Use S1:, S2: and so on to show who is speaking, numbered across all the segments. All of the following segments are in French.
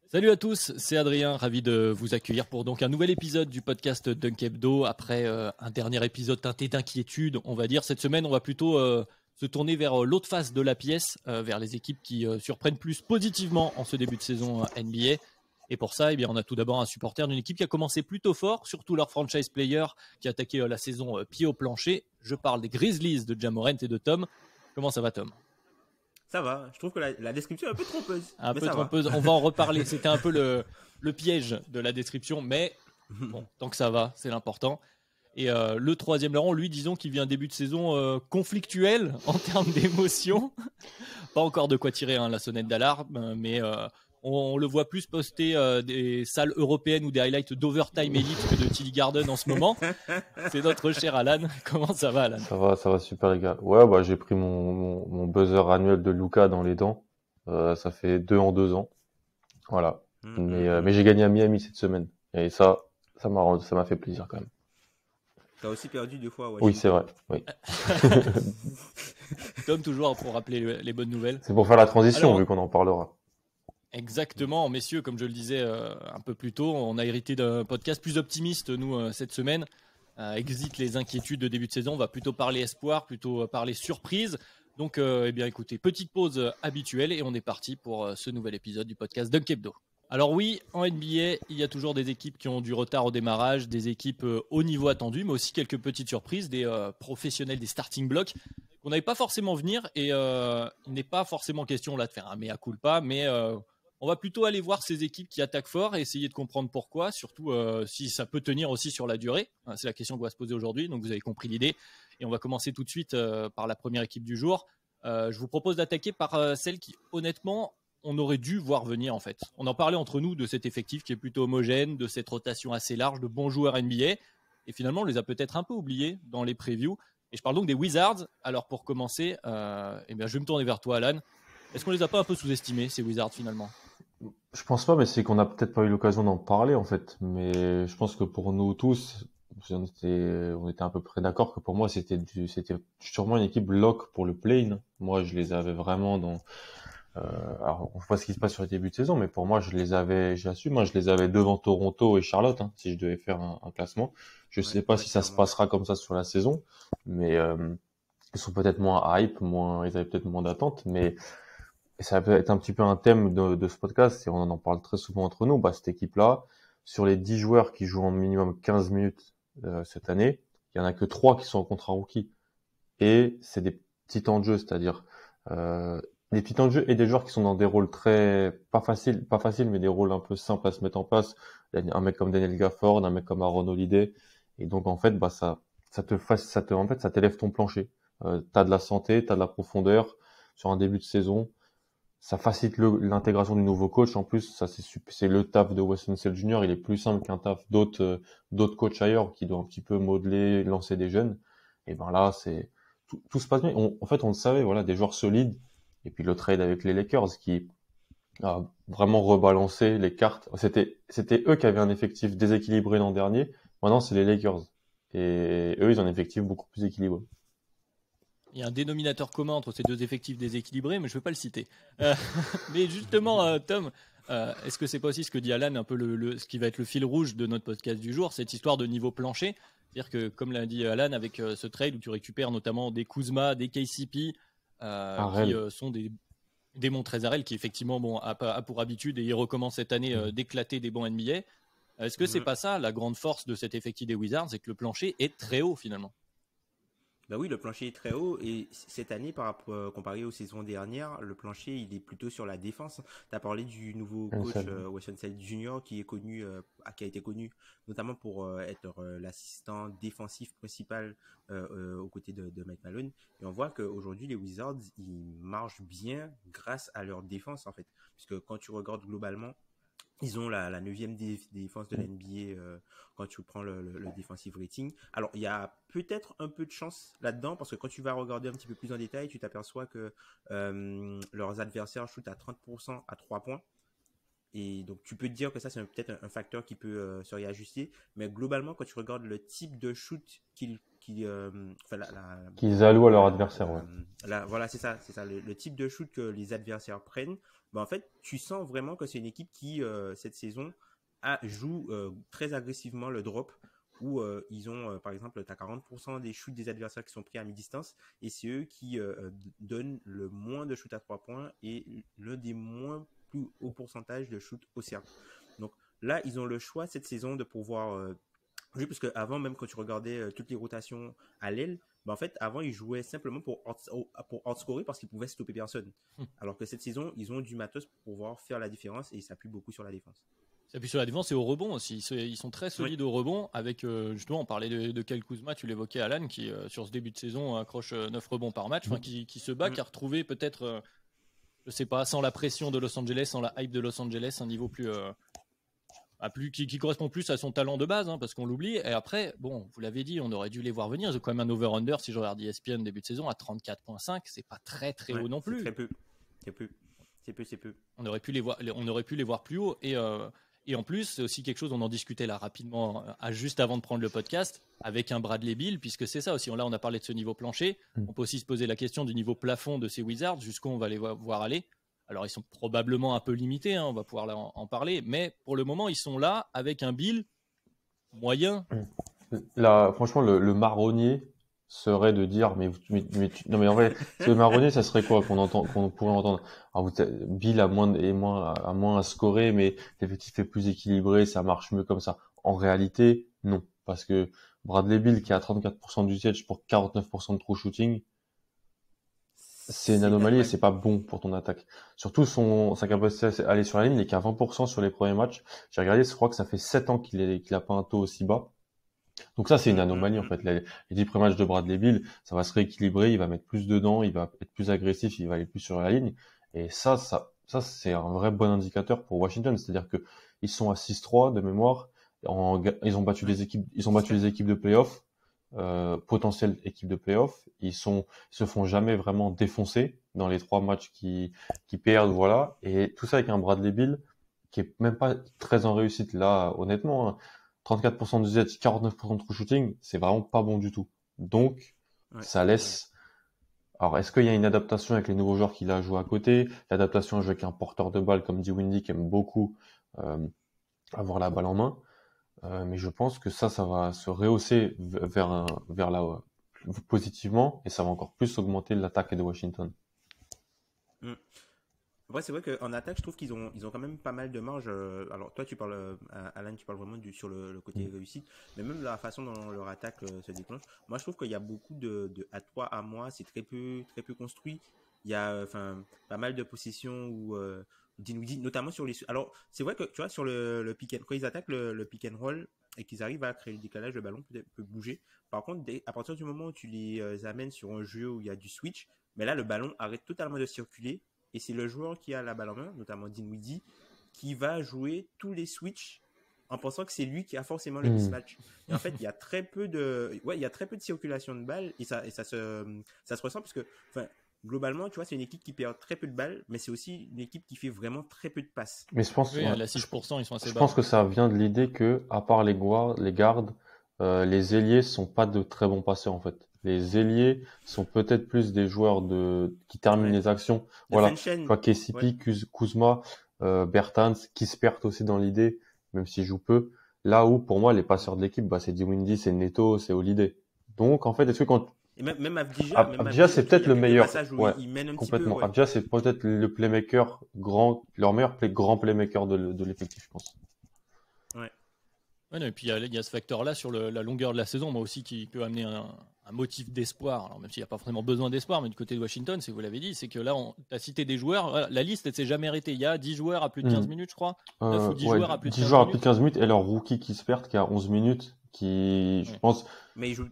S1: Salut à tous, c'est Adrien, ravi de vous accueillir pour donc un nouvel épisode du podcast Dunk Hebdo. Après un dernier épisode teinté d'inquiétude, on va dire. Cette semaine, on va plutôt se tourner vers l'autre face de la pièce, vers les équipes qui surprennent plus positivement en ce début de saison NBA. Et pour ça, on a tout d'abord un supporter d'une équipe qui a commencé plutôt fort, surtout leur franchise player qui a attaqué la saison pied au plancher. Je parle des Grizzlies de Ja Morant et de Tom. Comment ça va, Tom ?
S2: Ça va, je trouve que la description est un peu trompeuse.
S1: Un
S2: mais
S1: peu
S2: ça
S1: trompeuse, on va en reparler. C'était un peu le piège de la description, mais bon, tant que ça va, c'est l'important. Et le troisième larron, lui, disons qu'il vit un début de saison conflictuel en termes d'émotion. Pas encore de quoi tirer la sonnette d'alarme, mais on le voit plus poster des salles européennes ou des highlights d'Overtime Elite que de Tilly Garden en ce moment. C'est notre cher Alan. Comment ça va, Alan ?
S3: Ça va super les gars. Ouais, bah j'ai pris mon buzzer annuel de Luka dans les dents. Ça fait 2 en 2 ans. Voilà. Mais j'ai gagné à Miami cette semaine. Et ça m'a fait plaisir quand même.
S2: T'as aussi perdu 2 fois à
S3: Oui,
S2: Washington.
S3: c'est vrai. Oui.
S1: Tom, toujours pour rappeler les bonnes nouvelles.
S3: C'est pour faire la transition,
S1: Alors,
S3: vu qu'on en parlera.
S1: Exactement, messieurs, comme je le disais un peu plus tôt, on a hérité d'un podcast plus optimiste, nous, cette semaine. Exit les inquiétudes de début de saison, on va plutôt parler espoir, plutôt parler surprise. Donc, écoutez, petite pause habituelle et on est parti pour ce nouvel épisode du podcast Dunk Hebdo. Alors oui, en NBA, il y a toujours des équipes qui ont du retard au démarrage, des équipes au niveau attendu, mais aussi quelques petites surprises, des professionnels, des starting blocks qu'on n'avait pas forcément venir. Et il n'est pas forcément question là de faire un mea culpa, mais on va plutôt aller voir ces équipes qui attaquent fort et essayer de comprendre pourquoi, surtout si ça peut tenir aussi sur la durée. C'est la question qu'on va se poser aujourd'hui, donc vous avez compris l'idée. Et on va commencer tout de suite par la première équipe du jour. Je vous propose d'attaquer par celle qui, honnêtement, on aurait dû voir venir en fait. On en parlait entre nous de cet effectif qui est plutôt homogène, de cette rotation assez large, de bons joueurs NBA. Et finalement, on les a peut-être un peu oubliés dans les previews. Et je parle donc des Wizards. Alors pour commencer, je vais me tourner vers toi, Alan. Est-ce qu'on les a pas un peu sous-estimés, ces Wizards finalement ?
S3: Je pense pas, mais c'est qu'on a peut-être pas eu l'occasion d'en parler en fait. Mais je pense que pour nous tous, on était à peu près d'accord que pour moi c'était sûrement une équipe lock pour le play-in. Moi, je les avais vraiment dans. Alors, on voit ce qui se passe sur le début de saison, mais pour moi, je les avais devant Toronto et Charlotte, hein, si je devais faire un classement. Je sais pas si ça se passera comme ça sur la saison, mais ils sont peut-être moins hype, ils avaient peut-être moins d'attentes, mais ça peut être un petit peu un thème de ce podcast, et on en parle très souvent entre nous. Bah, cette équipe-là, sur les 10 joueurs qui jouent en minimum 15 minutes cette année, il y en a que 3 qui sont en contrat rookie, et c'est des petits temps de jeu, c'est-à-dire des petits temps de jeu et des joueurs qui sont dans des rôles pas faciles, mais des rôles un peu simples à se mettre en place. Un mec comme Daniel Gafford, un mec comme Aaron Holiday. Et donc, en fait, bah, ça t'élève ton plancher. T'as de la santé, t'as de la profondeur sur un début de saison. Ça facilite l'intégration du nouveau coach. En plus, ça, c'est le taf de Wes Unseld Jr. Il est plus simple qu'un taf d'autres coachs ailleurs qui doivent un petit peu modeler, lancer des jeunes. Et ben là, tout se passe bien. En fait, on le savait, voilà, des joueurs solides. Et puis le trade avec les Lakers qui a vraiment rebalancé les cartes. C'était eux qui avaient un effectif déséquilibré l'an dernier. Maintenant, c'est les Lakers. Et eux, ils ont un effectif beaucoup plus équilibré.
S1: Il y a un dénominateur commun entre ces deux effectifs déséquilibrés, mais je ne vais pas le citer. Mais justement, Tom, est-ce que c'est pas aussi ce que dit Alan, un peu ce qui va être le fil rouge de notre podcast du jour, cette histoire de niveau plancher ? C'est-à-dire que, comme l'a dit Alan, avec ce trade où tu récupères notamment des Kuzma, des KCP, qui sont des Montrezl qui effectivement a pour habitude, et il recommence cette année d'éclater des bons NBA. Est-ce que c'est pas ça la grande force de cet effectif des Wizards, c'est que le plancher est très haut finalement ?
S2: Bah oui, le plancher est très haut et cette année, comparé aux saisons dernières, le plancher il est plutôt sur la défense. Tu as parlé du nouveau coach Wes Unseld Jr. qui a été connu notamment pour être l'assistant défensif principal aux côtés de Mike Malone. Et on voit qu'aujourd'hui les Wizards ils marchent bien grâce à leur défense en fait, puisque quand tu regardes globalement, ils ont la 9e défense de la NBA quand tu prends le defensive rating. Alors, il y a peut-être un peu de chance là-dedans parce que quand tu vas regarder un petit peu plus en détail, tu t'aperçois que leurs adversaires shootent à 30% à 3 points. Et donc, tu peux te dire que ça, c'est peut-être un facteur qui peut se réajuster. Mais globalement, quand tu regardes le type de shoot qu'ils
S3: allouent à leur adversaire, ouais.
S2: Voilà, c'est ça, le type de shoot que les adversaires prennent. En fait, tu sens vraiment que c'est une équipe qui, cette saison, joue très agressivement le drop, où ils ont, par exemple, tu as 40% des shoots des adversaires qui sont pris à mi-distance, et c'est eux qui donnent le moins de shoots à 3 points et l'un des plus hauts pourcentages de shoots au cercle. Donc là, ils ont le choix cette saison de pouvoir jouer, parce qu'avant, même quand tu regardais toutes les rotations à l'aile, en fait, avant, ils jouaient simplement pour outscorer parce qu'ils pouvaient stopper personne. Alors que cette saison, ils ont du matos pour pouvoir faire la différence et ils s'appuient beaucoup sur la défense.
S1: Ça appuie sur la défense et au rebond aussi. Ils sont très solides au rebond. Avec, justement, on parlait de Kyle Kuzma, tu l'évoquais, Alan, qui, sur ce début de saison, accroche 9 rebonds par match, qui se bat, qui a retrouvé peut-être, je sais pas, sans la pression de Los Angeles, sans la hype de Los Angeles, un niveau qui correspond plus à son talent de base, parce qu'on l'oublie. Et après, bon, vous l'avez dit, on aurait dû les voir venir. Ils ont quand même un over-under, si je regarde ESPN début de saison, à 34,5. C'est pas très haut non plus.
S2: C'est peu.
S1: On aurait pu les voir plus haut. Et en plus, c'est aussi quelque chose, on en discutait là rapidement, juste avant de prendre le podcast, avec un Bradley Beal, puisque c'est ça aussi. Là, on a parlé de ce niveau plancher. On peut aussi se poser la question du niveau plafond de ces Wizards, jusqu'où on va les voir aller. Alors, ils sont probablement un peu limités, on va pouvoir en parler, mais pour le moment, ils sont là avec un Beal moyen.
S3: Là, franchement, le marronnier serait de dire, non, mais en vrai, le marronnier, ça serait quoi qu'on pourrait entendre? Alors, Bill a moins à scorer, mais l'effectif est plus équilibré, ça marche mieux comme ça. En réalité, non. Parce que Bradley Beal, qui a 34% d'usage pour 49% de true shooting, c'est une anomalie et c'est pas bon pour ton attaque. Surtout sa capacité à aller sur la ligne, il est qu'à 20% sur les premiers matchs. J'ai regardé, je crois que ça fait 7 ans qu'il a pas un taux aussi bas. Donc ça, c'est une anomalie, en fait. Les 10 premiers matchs de Bradley Beal, ça va se rééquilibrer, il va mettre plus dedans, il va être plus agressif, il va aller plus sur la ligne. Et ça, c'est un vrai bon indicateur pour Washington. C'est-à-dire que ils sont à 6-3 de mémoire. Ils ont battu les équipes de playoff, potentielles équipes de playoff. Ils se font jamais vraiment défoncer dans les 3 matchs qui perdent, voilà. Et tout ça avec un Bradley Beal qui est même pas très en réussite là, honnêtement. 34% d'usage, 49% de true shooting, c'est vraiment pas bon du tout. Donc, ça laisse. Alors, est-ce qu'il y a une adaptation avec les nouveaux joueurs qu'il a joué à côté? L'adaptation à jouer avec un porteur de balle comme Dinwiddie qui aime beaucoup avoir la balle en main. Mais je pense que ça va se rehausser vers là positivement et ça va encore plus augmenter l'attaque de Washington.
S2: Après, c'est vrai qu'en attaque, je trouve qu'ils ont quand même pas mal de marge. Alors, toi, tu parles, Alan, tu parles vraiment sur le côté réussite, mais même la façon dont leur attaque se déclenche. Moi, je trouve qu'il y a beaucoup de à toi, à moi, c'est très peu construit. Il y a, pas mal de possessions où Dinwiddie, notamment sur les. Alors, c'est vrai que tu vois, sur le pick and quand ils attaquent le pick and roll et qu'ils arrivent à créer le décalage, le ballon peut bouger. Par contre, à partir du moment où tu les amènes sur un jeu où il y a du switch, mais là, le ballon arrête totalement de circuler. Et c'est le joueur qui a la balle en main, notamment Dinwiddie, qui va jouer tous les switches en pensant que c'est lui qui a forcément le mismatch. Et en fait, il y a très peu de circulation de balles et ça se ressent parce que, globalement, tu vois, c'est une équipe qui perd très peu de balles, mais c'est aussi une équipe qui fait vraiment très peu de passes.
S3: Mais je pense,
S1: à la 6%, ils sont assez bas.
S3: Je pense que ça vient de l'idée que, à part les gardes, les ailiers sont pas de très bons passeurs en fait. Les ailiers sont peut-être plus des joueurs qui terminent les actions. Voilà. Quoi, KCP, Kuzma, Bertans, Kispert aussi dans l'idée, même s'il joue peu. Là où, pour moi, les passeurs de l'équipe, c'est Dinwiddie, c'est Neto, c'est Holiday. Donc, en fait, est-ce que quand
S2: et même
S3: Avdija, c'est peut-être le meilleur.
S2: Ouais, il mène un
S3: complètement.
S2: Petit peu,
S3: Avdija, c'est peut-être le playmaker leur meilleur grand playmaker de l'effectif, je pense.
S2: Ouais.
S1: Ouais, non, et puis il y a ce facteur-là sur la longueur de la saison, moi aussi, qui peut amener un motif d'espoir. Alors, même s'il n'y a pas forcément besoin d'espoir, mais du côté de Washington, c'est vous l'avez dit, c'est que là, tu as cité des joueurs. La liste, elle s'est jamais arrêtée. Il y a 10 joueurs à plus de 15 minutes, je crois. 9 ou 10 joueurs à plus de 15 minutes. 10 joueurs à plus de
S3: 15 minutes et leur rookie Kispert qui a 11 minutes, je pense,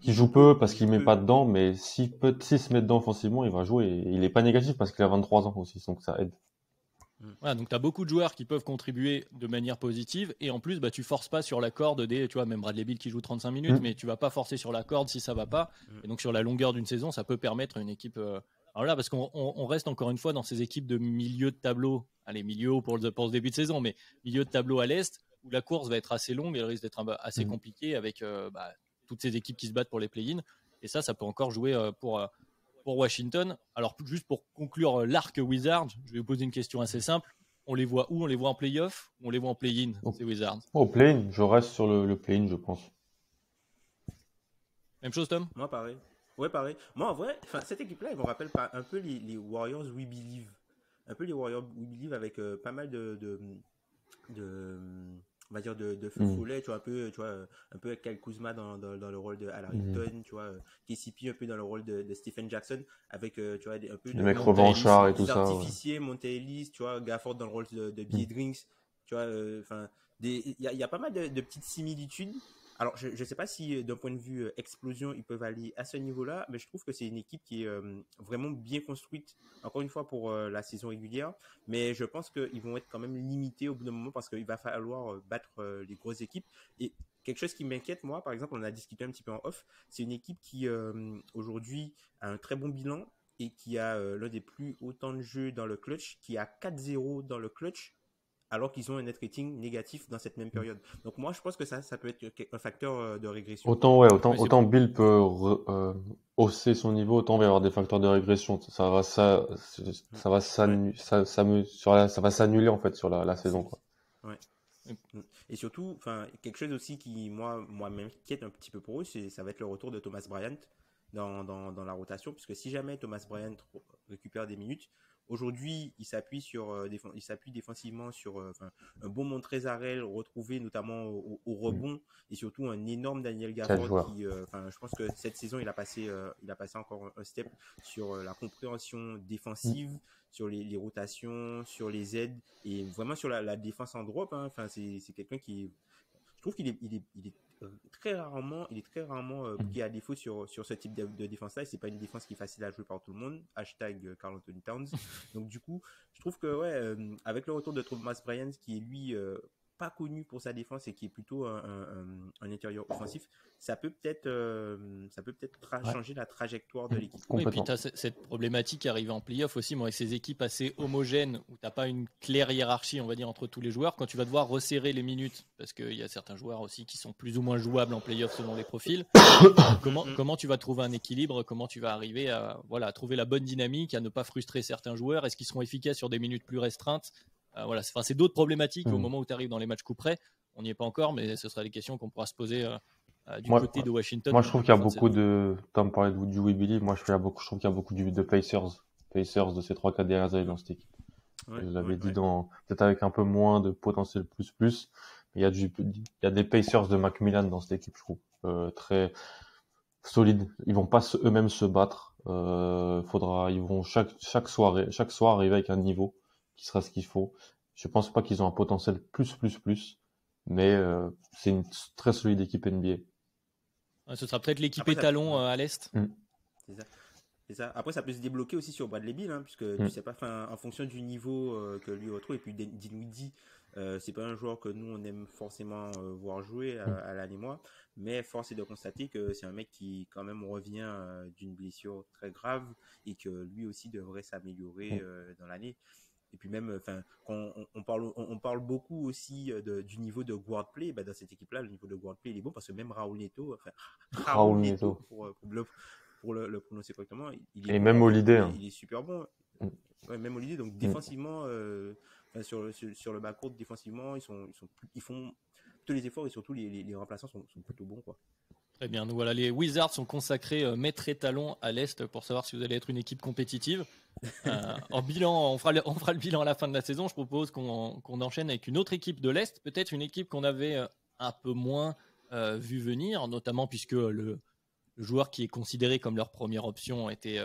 S3: qui joue peu parce qu'il met pas dedans, mais s'il se met dedans offensivement, il va jouer. Et il est pas négatif parce qu'il a 23 ans aussi, donc ça aide.
S1: Voilà, donc tu as beaucoup de joueurs qui peuvent contribuer de manière positive et en plus tu forces pas sur la corde tu vois, même Bradley Beal qui joue 35 minutes mais tu vas pas forcer sur la corde si ça va pas et donc sur la longueur d'une saison ça peut permettre à une équipe Alors là, parce qu'on reste encore une fois dans ces équipes de milieu de tableau, allez, milieu haut pour ce début de saison, mais milieu de tableau à l'Est, où la course va être assez longue, elle risque d'être assez compliquée avec toutes ces équipes qui se battent pour les play-in. Et ça peut encore jouer pour Washington. Alors, juste pour conclure l'arc Wizards, je vais vous poser une question assez simple. On les voit où? On les voit en play-off ou on les voit en play-in, ces Wizards?
S3: Au play-in, je reste sur le play-in, je pense.
S1: Même chose, Tom?
S2: Moi, pareil. Ouais, pareil. Moi, en vrai, cette équipe-là, elle me rappelle un peu les Warriors We Believe. Un peu les Warriors We Believe avec pas mal de on va dire de feu follet, tu vois, un peu Kyle Kuzma dans le rôle de Al Harrington, tu vois, KCP un peu dans le rôle de Stephen Jackson, avec, tu vois, un peu
S3: les mecs revanchards et tout ça.
S2: Artificier, Monte Ellis, tu vois, Gafford dans le rôle de B.A. Drinks, tu vois, il y a pas mal de petites similitudes. Alors, je ne sais pas si d'un point de vue explosion, ils peuvent aller à ce niveau-là, mais je trouve que c'est une équipe qui est vraiment bien construite, encore une fois, pour la saison régulière. Mais je pense qu'ils vont être quand même limités au bout d'un moment parce qu'il va falloir battre les grosses équipes. Et quelque chose qui m'inquiète, moi, par exemple, on a discuté un petit peu en off, c'est une équipe qui, aujourd'hui, a un très bon bilan et qui a l'un des plus hauts temps de jeu dans le clutch, qui a 4-0 dans le clutch, alors qu'ils ont un net rating négatif dans cette même période. Donc moi, je pense que ça peut être un facteur de régression.
S3: Autant Bill peut hausser son niveau, autant il va y avoir des facteurs de régression. Ça va s'annuler en fait sur la saison, quoi.
S2: Ouais. Et surtout, quelque chose aussi qui moi m'inquiète un petit peu pour eux, ça va être le retour de Thomas Bryant dans la rotation, puisque si jamais Thomas Bryant récupère des minutes, aujourd'hui, il s'appuie défensivement sur un bon Montrezl retrouvé notamment au rebond et surtout un énorme Daniel Gafford qui, je pense que cette saison, il a passé encore un step sur la compréhension défensive, sur les rotations, sur les aides et vraiment sur la défense en drop. C'est quelqu'un qui, je trouve qu'il est très rarement pris à défaut sur ce type de défense-là. Et c'est pas une défense qui est facile à jouer par tout le monde. # Karl Anthony Towns. Donc du coup, je trouve que avec le retour de Thomas Bryant, qui est lui pas connu pour sa défense et qui est plutôt un intérieur offensif, ça peut peut-être changer la trajectoire de l'équipe.
S1: Oui, et puis tu as cette problématique qui arrive en play-off aussi, avec ces équipes assez homogènes où tu n'as pas une claire hiérarchie, on va dire, entre tous les joueurs. Quand tu vas devoir resserrer les minutes, parce qu'il y a certains joueurs aussi qui sont plus ou moins jouables en play-off selon les profils, comment tu vas trouver un équilibre? Comment tu vas arriver à trouver la bonne dynamique, à ne pas frustrer certains joueurs? Est-ce qu'ils seront efficaces sur des minutes plus restreintes? C'est d'autres problématiques au moment où tu arrives dans les matchs coup près. On n'y est pas encore, mais ce sera des questions qu'on pourra se poser du côté de Washington.
S3: Moi, je trouve qu'il y a beaucoup de... Tom parlait du We Believe. Moi, je trouve qu'il y a beaucoup de Pacers de ces 3-4 dernières années dans cette équipe. Je l'avais dit peut-être avec un peu moins de potentiel plus. Mais il y a des Pacers de Macmillan dans cette équipe, je trouve. Très solides. Ils vont pas eux-mêmes se battre. Ils vont chaque soir arriver avec un niveau qui sera ce qu'il faut. Je pense pas qu'ils ont un potentiel plus, mais c'est une très solide équipe NBA.
S1: Ce sera peut-être l'équipe étalon à l'Est.
S2: C'est ça. Après, ça peut se débloquer aussi sur Bradley Beal, puisque tu sais pas, en fonction du niveau que lui retrouve, et puis Dinwiddie, c'est pas un joueur que nous on aime forcément voir jouer à l'année mois, mais force est de constater que c'est un mec qui quand même revient d'une blessure très grave et que lui aussi devrait s'améliorer dans l'année. Et puis même, on parle beaucoup aussi du niveau de guard play. Dans cette équipe-là, le niveau de guard play il est bon parce que même Raoul Neto, pour le prononcer correctement, il est
S3: et
S2: bon,
S3: même Holiday,
S2: il est super bon. Même Holiday, donc défensivement, sur le backcourt, défensivement, ils font tous les efforts et surtout les remplaçants sont plutôt bons, quoi.
S1: Très bien, donc voilà, les Wizards sont consacrés maître étalon à l'Est pour savoir si vous allez être une équipe compétitive. En bilan, on fera le bilan à la fin de la saison. Je propose qu'on enchaîne avec une autre équipe de l'Est, peut-être une équipe qu'on avait un peu moins vu venir, notamment puisque le joueur qui est considéré comme leur première option était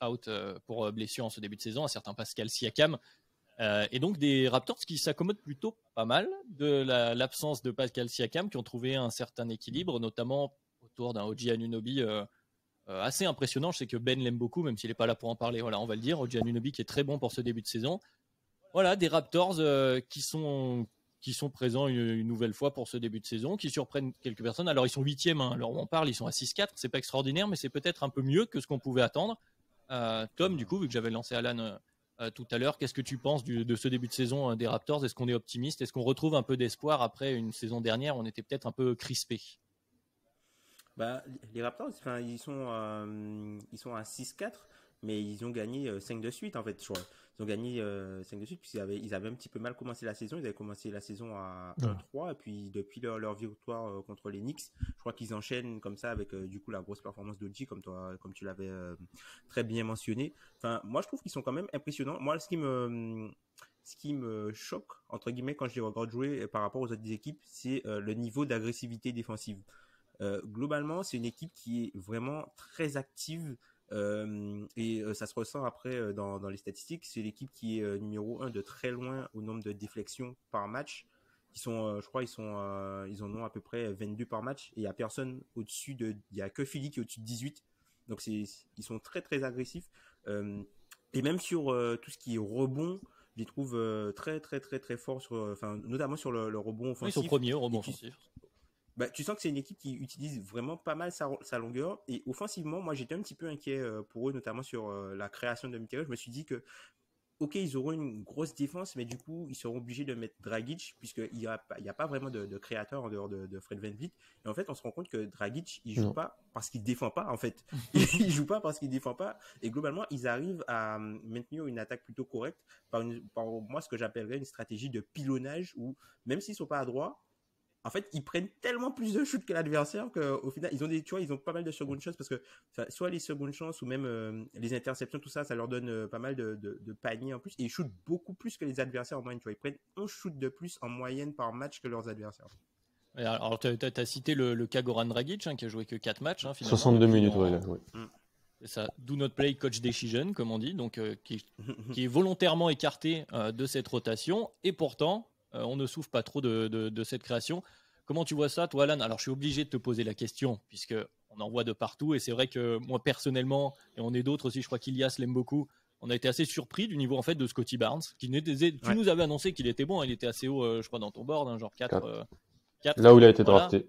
S1: out pour blessure en ce début de saison, un certain Pascal Siakam. Et donc des Raptors qui s'accommodent plutôt pas mal de l'absence de Pascal Siakam, qui ont trouvé un certain équilibre, notamment autour d'un OG Anunoby assez impressionnant. Je sais que Ben l'aime beaucoup, même s'il n'est pas là pour en parler. Voilà, on va le dire. OG Anunoby qui est très bon pour ce début de saison. Voilà, des Raptors qui sont présents une nouvelle fois pour ce début de saison, qui surprennent quelques personnes. Alors ils sont 8e, alors on parle, ils sont à 6-4. C'est pas extraordinaire, mais c'est peut-être un peu mieux que ce qu'on pouvait attendre. Tom, du coup, vu que j'avais lancé Alan tout à l'heure, qu'est-ce que tu penses de ce début de saison des Raptors? Est-ce qu'on est optimiste? Est-ce qu'on retrouve un peu d'espoir après une saison dernière? On était peut-être un peu crispé.
S2: Bah, les Raptors, enfin, ils sont à 6-4, mais ils ont gagné 5 de suite, en fait, je crois. Ils ont gagné 5 de suite, ils avaient un petit peu mal commencé la saison. Ils avaient commencé la saison à 1-3, et puis depuis leur victoire contre les Knicks, je crois qu'ils enchaînent comme ça avec du coup la grosse performance d'Oji, comme tu l'avais très bien mentionné. Enfin, moi, je trouve qu'ils sont quand même impressionnants. Moi, ce qui me choque, entre guillemets, quand je les regarde jouer par rapport aux autres équipes, c'est le niveau d'agressivité défensive. Globalement, c'est une équipe qui est vraiment très active et ça se ressent après dans les statistiques. C'est l'équipe qui est numéro 1 de très loin au nombre de déflexions par match. Je crois, ils en ont à peu près 22 par match et il n'y a personne au-dessus il n'y a que Philly qui est au-dessus de 18. Donc ils sont très très agressifs. Et même sur tout ce qui est rebond, je les trouve très très très très forts, notamment sur le rebond offensif.
S1: Ils sont premiers au rebond offensif.
S2: Bah, tu sens que c'est une équipe qui utilise vraiment pas mal sa longueur. Et offensivement, moi, j'étais un petit peu inquiet pour eux, notamment sur la création de Mikhail. Je me suis dit que, ok, ils auront une grosse défense, mais du coup, ils seront obligés de mettre Dragic, puisqu'il n'y a pas vraiment de créateur en dehors de Fred VanVleet. Et en fait, on se rend compte que Dragic, il joue pas parce qu'il défend pas, en fait. Il joue pas parce qu'il défend pas. Et globalement, ils arrivent à maintenir une attaque plutôt correcte par moi, ce que j'appellerais une stratégie de pilonnage où, même s'ils sont pas à droit, en fait, ils prennent tellement plus de shoots que l'adversaire qu'au final, ils ont pas mal de secondes chances parce que soit les secondes chances ou même les interceptions, tout ça, ça leur donne pas mal de paniers en plus. Et ils shootent beaucoup plus que les adversaires en moyenne. Tu vois, ils prennent 11 shoots de plus en moyenne par match que leurs adversaires.
S1: Alors, tu as cité le cas Goran Dragic, qui a joué que 4 matchs. Finalement,
S3: 62 minutes, ouais.
S1: C'est ça, do not play coach decision, comme on dit, donc qui est volontairement écarté de cette rotation. Et pourtant, on ne souffre pas trop de cette création. Comment tu vois ça, toi, Alan? Alors, je suis obligé de te poser la question, puisqu'on en voit de partout. Et c'est vrai que moi, personnellement, et on est d'autres aussi, je crois qu'Ilias l'aime beaucoup, on a été assez surpris du niveau en fait de Scottie Barnes. Tu nous avais annoncé qu'il était bon, il était assez haut, je crois, dans ton board, genre 4. 4.
S3: Là où il a été drafté.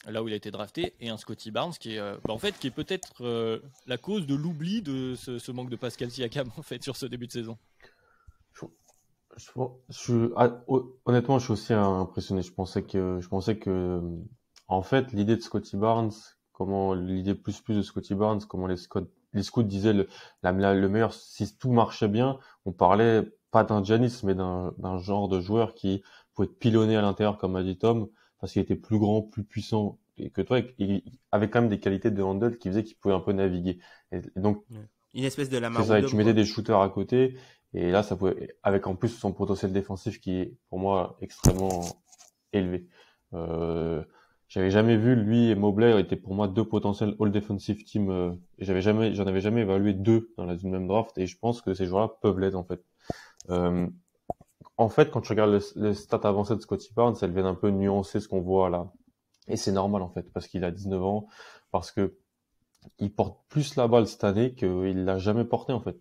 S1: Là où il a été drafté, et un Scottie Barnes qui est peut-être la cause de l'oubli de ce manque de Pascal Siakam en fait sur ce début de saison.
S3: Honnêtement, je suis aussi impressionné. Je pensais que en fait, l'idée de Scottie Barnes, l'idée plus de Scottie Barnes, comment les scouts disaient le meilleur, si tout marchait bien, on parlait pas d'un Giannis, mais d'un genre de joueur qui pouvait être pilonné à l'intérieur, comme a dit Tom, parce qu'il était plus grand, plus puissant que toi, et il avait quand même des qualités de handle qui faisaient qu'il pouvait un peu naviguer. Et donc,
S2: une espèce de Lamar
S3: c'est ça, et
S2: Odom,
S3: tu mettais des shooters à côté, et là, ça pouvait, avec en plus son potentiel défensif qui est, pour moi, extrêmement élevé. J'avais jamais vu, lui et Mobley étaient pour moi deux potentiels All Defensive Team, et j'en avais jamais évalué deux dans une même draft, et je pense que ces joueurs-là peuvent l'être, en fait. En fait, quand tu regardes les stats avancées de Scottie Barnes, elles viennent un peu nuancer ce qu'on voit là. Et c'est normal, en fait, parce qu'il a 19 ans, parce que il porte plus la balle cette année qu'il l'a jamais porté, en fait.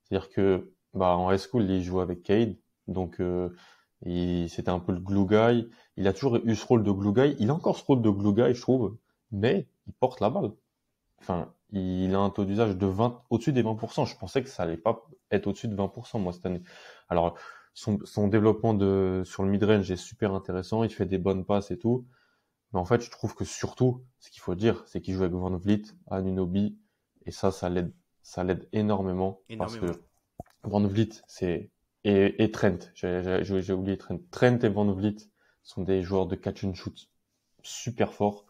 S3: C'est-à-dire que, en high school, il jouait avec Cade, donc, c'était un peu le glue guy. Il a toujours eu ce rôle de glue guy. Il a encore ce rôle de glue guy, je trouve, mais il porte la balle. Enfin, il a un taux d'usage au-dessus des 20%. Je pensais que ça allait pas être au-dessus de 20%, moi, cette année. Alors, son développement sur le mid-range est super intéressant. Il fait des bonnes passes et tout. Mais en fait, je trouve que surtout, ce qu'il faut dire, c'est qu'il joue avec Van Vliet, Anunoby, et ça l'aide énormément. Parce que Van Vliet, et Trent, j'ai oublié Trent. Trent et Van Vliet sont des joueurs de catch and shoot super forts.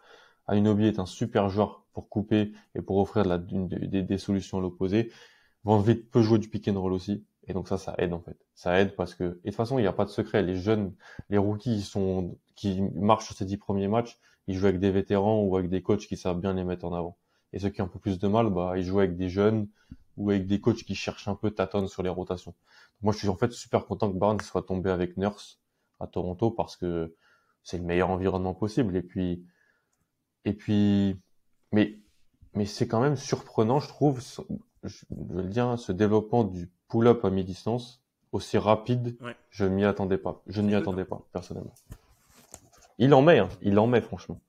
S3: Anunoby est un super joueur pour couper et pour offrir des solutions à l'opposé. Van Vliet peut jouer du pick and roll aussi. Et donc ça aide, en fait. Ça aide parce que, et de toute façon, il n'y a pas de secret. Les jeunes, les rookies qui marchent sur ces 10 premiers matchs, ils jouent avec des vétérans ou avec des coachs qui savent bien les mettre en avant. Et ceux qui ont un peu plus de mal, ils jouent avec des jeunes ou avec des coachs qui cherchent un peu tâtonnent sur les rotations. Moi, je suis en fait super content que Barnes soit tombé avec Nurse à Toronto parce que c'est le meilleur environnement possible. Mais c'est quand même surprenant, je trouve, je veux le dire, ce développement du pull-up à mi-distance aussi rapide.
S2: Ouais.
S3: Je m'y attendais pas. Je n'y attendais pas, personnellement. Il en met, franchement.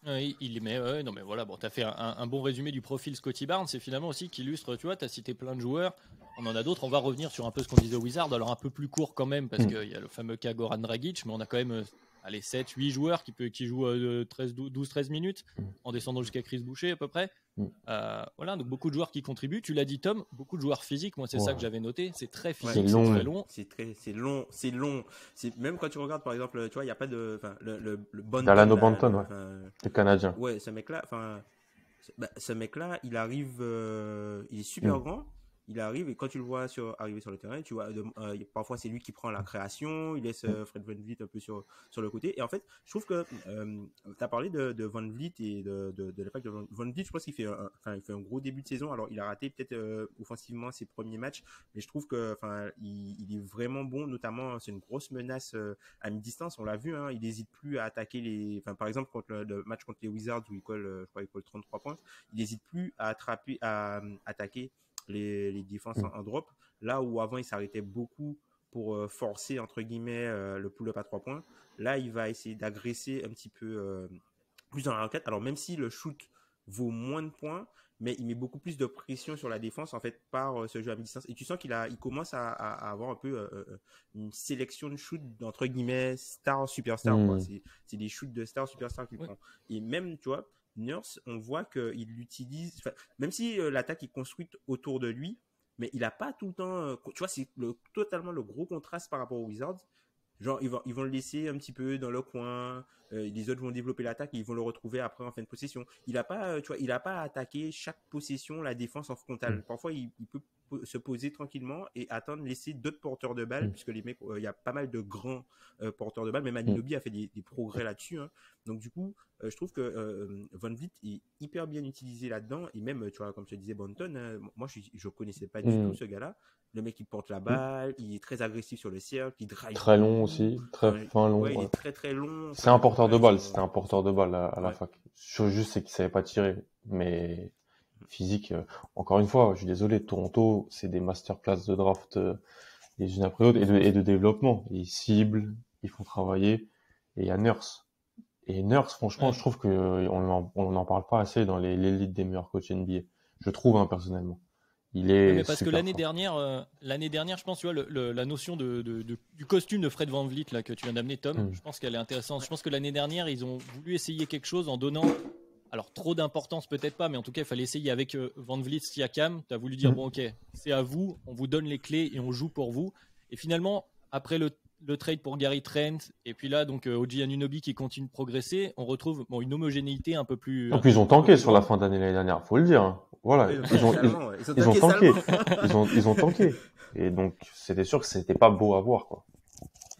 S1: Il les met, non mais voilà, bon, tu as fait un bon résumé du profil Scotty Barnes, et finalement aussi qui illustre, tu vois, tu as cité plein de joueurs, on en a d'autres, on va revenir sur un peu ce qu'on disait au Wizard, alors un peu plus court quand même, parce qu'il y a le fameux cas Goran Dragic, mais on a quand même 7, 8 joueurs qui jouent 12-13 minutes, en descendant jusqu'à Chris Boucher à peu près. Voilà, donc beaucoup de joueurs qui contribuent. Tu l'as dit, Tom, beaucoup de joueurs physiques. Moi, c'est ça que j'avais noté. C'est très physique, c'est très long.
S2: C'est long. Même quand tu regardes, par exemple, tu vois, il n'y a pas de. Le Banton.
S3: Dalano Banton, le Canadien.
S2: Ouais, ce mec-là, il arrive. Il est super grand. Il arrive et quand tu le vois arriver sur le terrain, tu vois, parfois c'est lui qui prend la création, il laisse Fred VanVleet un peu sur le côté. Et en fait, je trouve que tu as parlé de VanVleet et de l'impact de VanVleet. Je pense qu'il fait un gros début de saison. Alors, il a raté peut-être offensivement ses premiers matchs, mais je trouve que il est vraiment bon. Notamment, c'est une grosse menace à mi-distance. On l'a vu, hein, il n'hésite plus à attaquer par exemple, contre le match contre les Wizards où il colle 33 points, il n'hésite plus à attaquer les défenses en drop, là où avant il s'arrêtait beaucoup pour forcer entre guillemets le pull-up à 3 points. Là, il va essayer d'agresser un petit peu plus dans la raquette. Alors même si le shoot vaut moins de points, mais il met beaucoup plus de pression sur la défense en fait par ce jeu à mi-distance. Et tu sens il commence à avoir un peu une sélection de shoot entre guillemets star superstar. Quoi. C'est des shoots de star superstar qu'il prend. Et même, tu vois, Nurse, on voit qu'il l'utilise, même si l'attaque est construite autour de lui, mais il n'a pas tout le temps. Tu vois, c'est totalement le gros contraste par rapport aux Wizards. Genre, ils vont le laisser un petit peu dans le coin. Les autres vont développer l'attaque et ils vont le retrouver après en fin de possession. Il a pas, tu vois, il a pas à attaquer chaque possession la défense en frontal. Parfois, il peut se poser tranquillement et attendre, laisser d'autres porteurs de balles, puisque les mecs, il y a pas mal de grands porteurs de balles. Même Anunoby a fait des progrès là-dessus. Hein. Donc, du coup, je trouve que VanVleet est hyper bien utilisé là-dedans. Et même, tu vois, comme je te disais, Banton, moi, je connaissais pas du tout ce gars-là. Le mec, il porte la balle, il est très agressif sur le cercle, il drive.
S3: Très long aussi, très fin, long.
S2: Ouais, il est très très long.
S3: C'est un porteur de balle, c'était un porteur de balle à la fac. Juste, c'est qu'il savait pas tirer. Mais physique, encore une fois, je suis désolé, Toronto, c'est des masterclass de draft les unes après les autres et de développement. Ils ciblent, ils font travailler. Et il y a Nurse. Et Nurse, franchement, je trouve que on n'en parle pas assez dans l'élite des meilleurs coachs NBA. Je trouve, hein, personnellement. Il est
S1: mais parce que l'année
S3: fort.
S1: dernière, je pense, tu vois, la notion du costume de Fred VanVleet là que tu viens d'amener, Tom, je pense qu'elle est intéressante. Je pense que l'année dernière, ils ont voulu essayer quelque chose en donnant, alors trop d'importance peut-être pas, mais en tout cas, il fallait essayer avec VanVleet, Siakam. Tu as voulu dire bon, ok, c'est à vous, on vous donne les clés et on joue pour vous. Et finalement, après le trade pour Gary Trent et puis là donc OG Anunoby qui continue de progresser, on retrouve une homogénéité un peu plus.
S3: Donc ils ont tanké sur la fin d'année l'année dernière, faut le dire. Hein. Voilà, ils ont tanké. Ils ont tanké. Et donc c'était sûr que c'était pas beau à voir, quoi.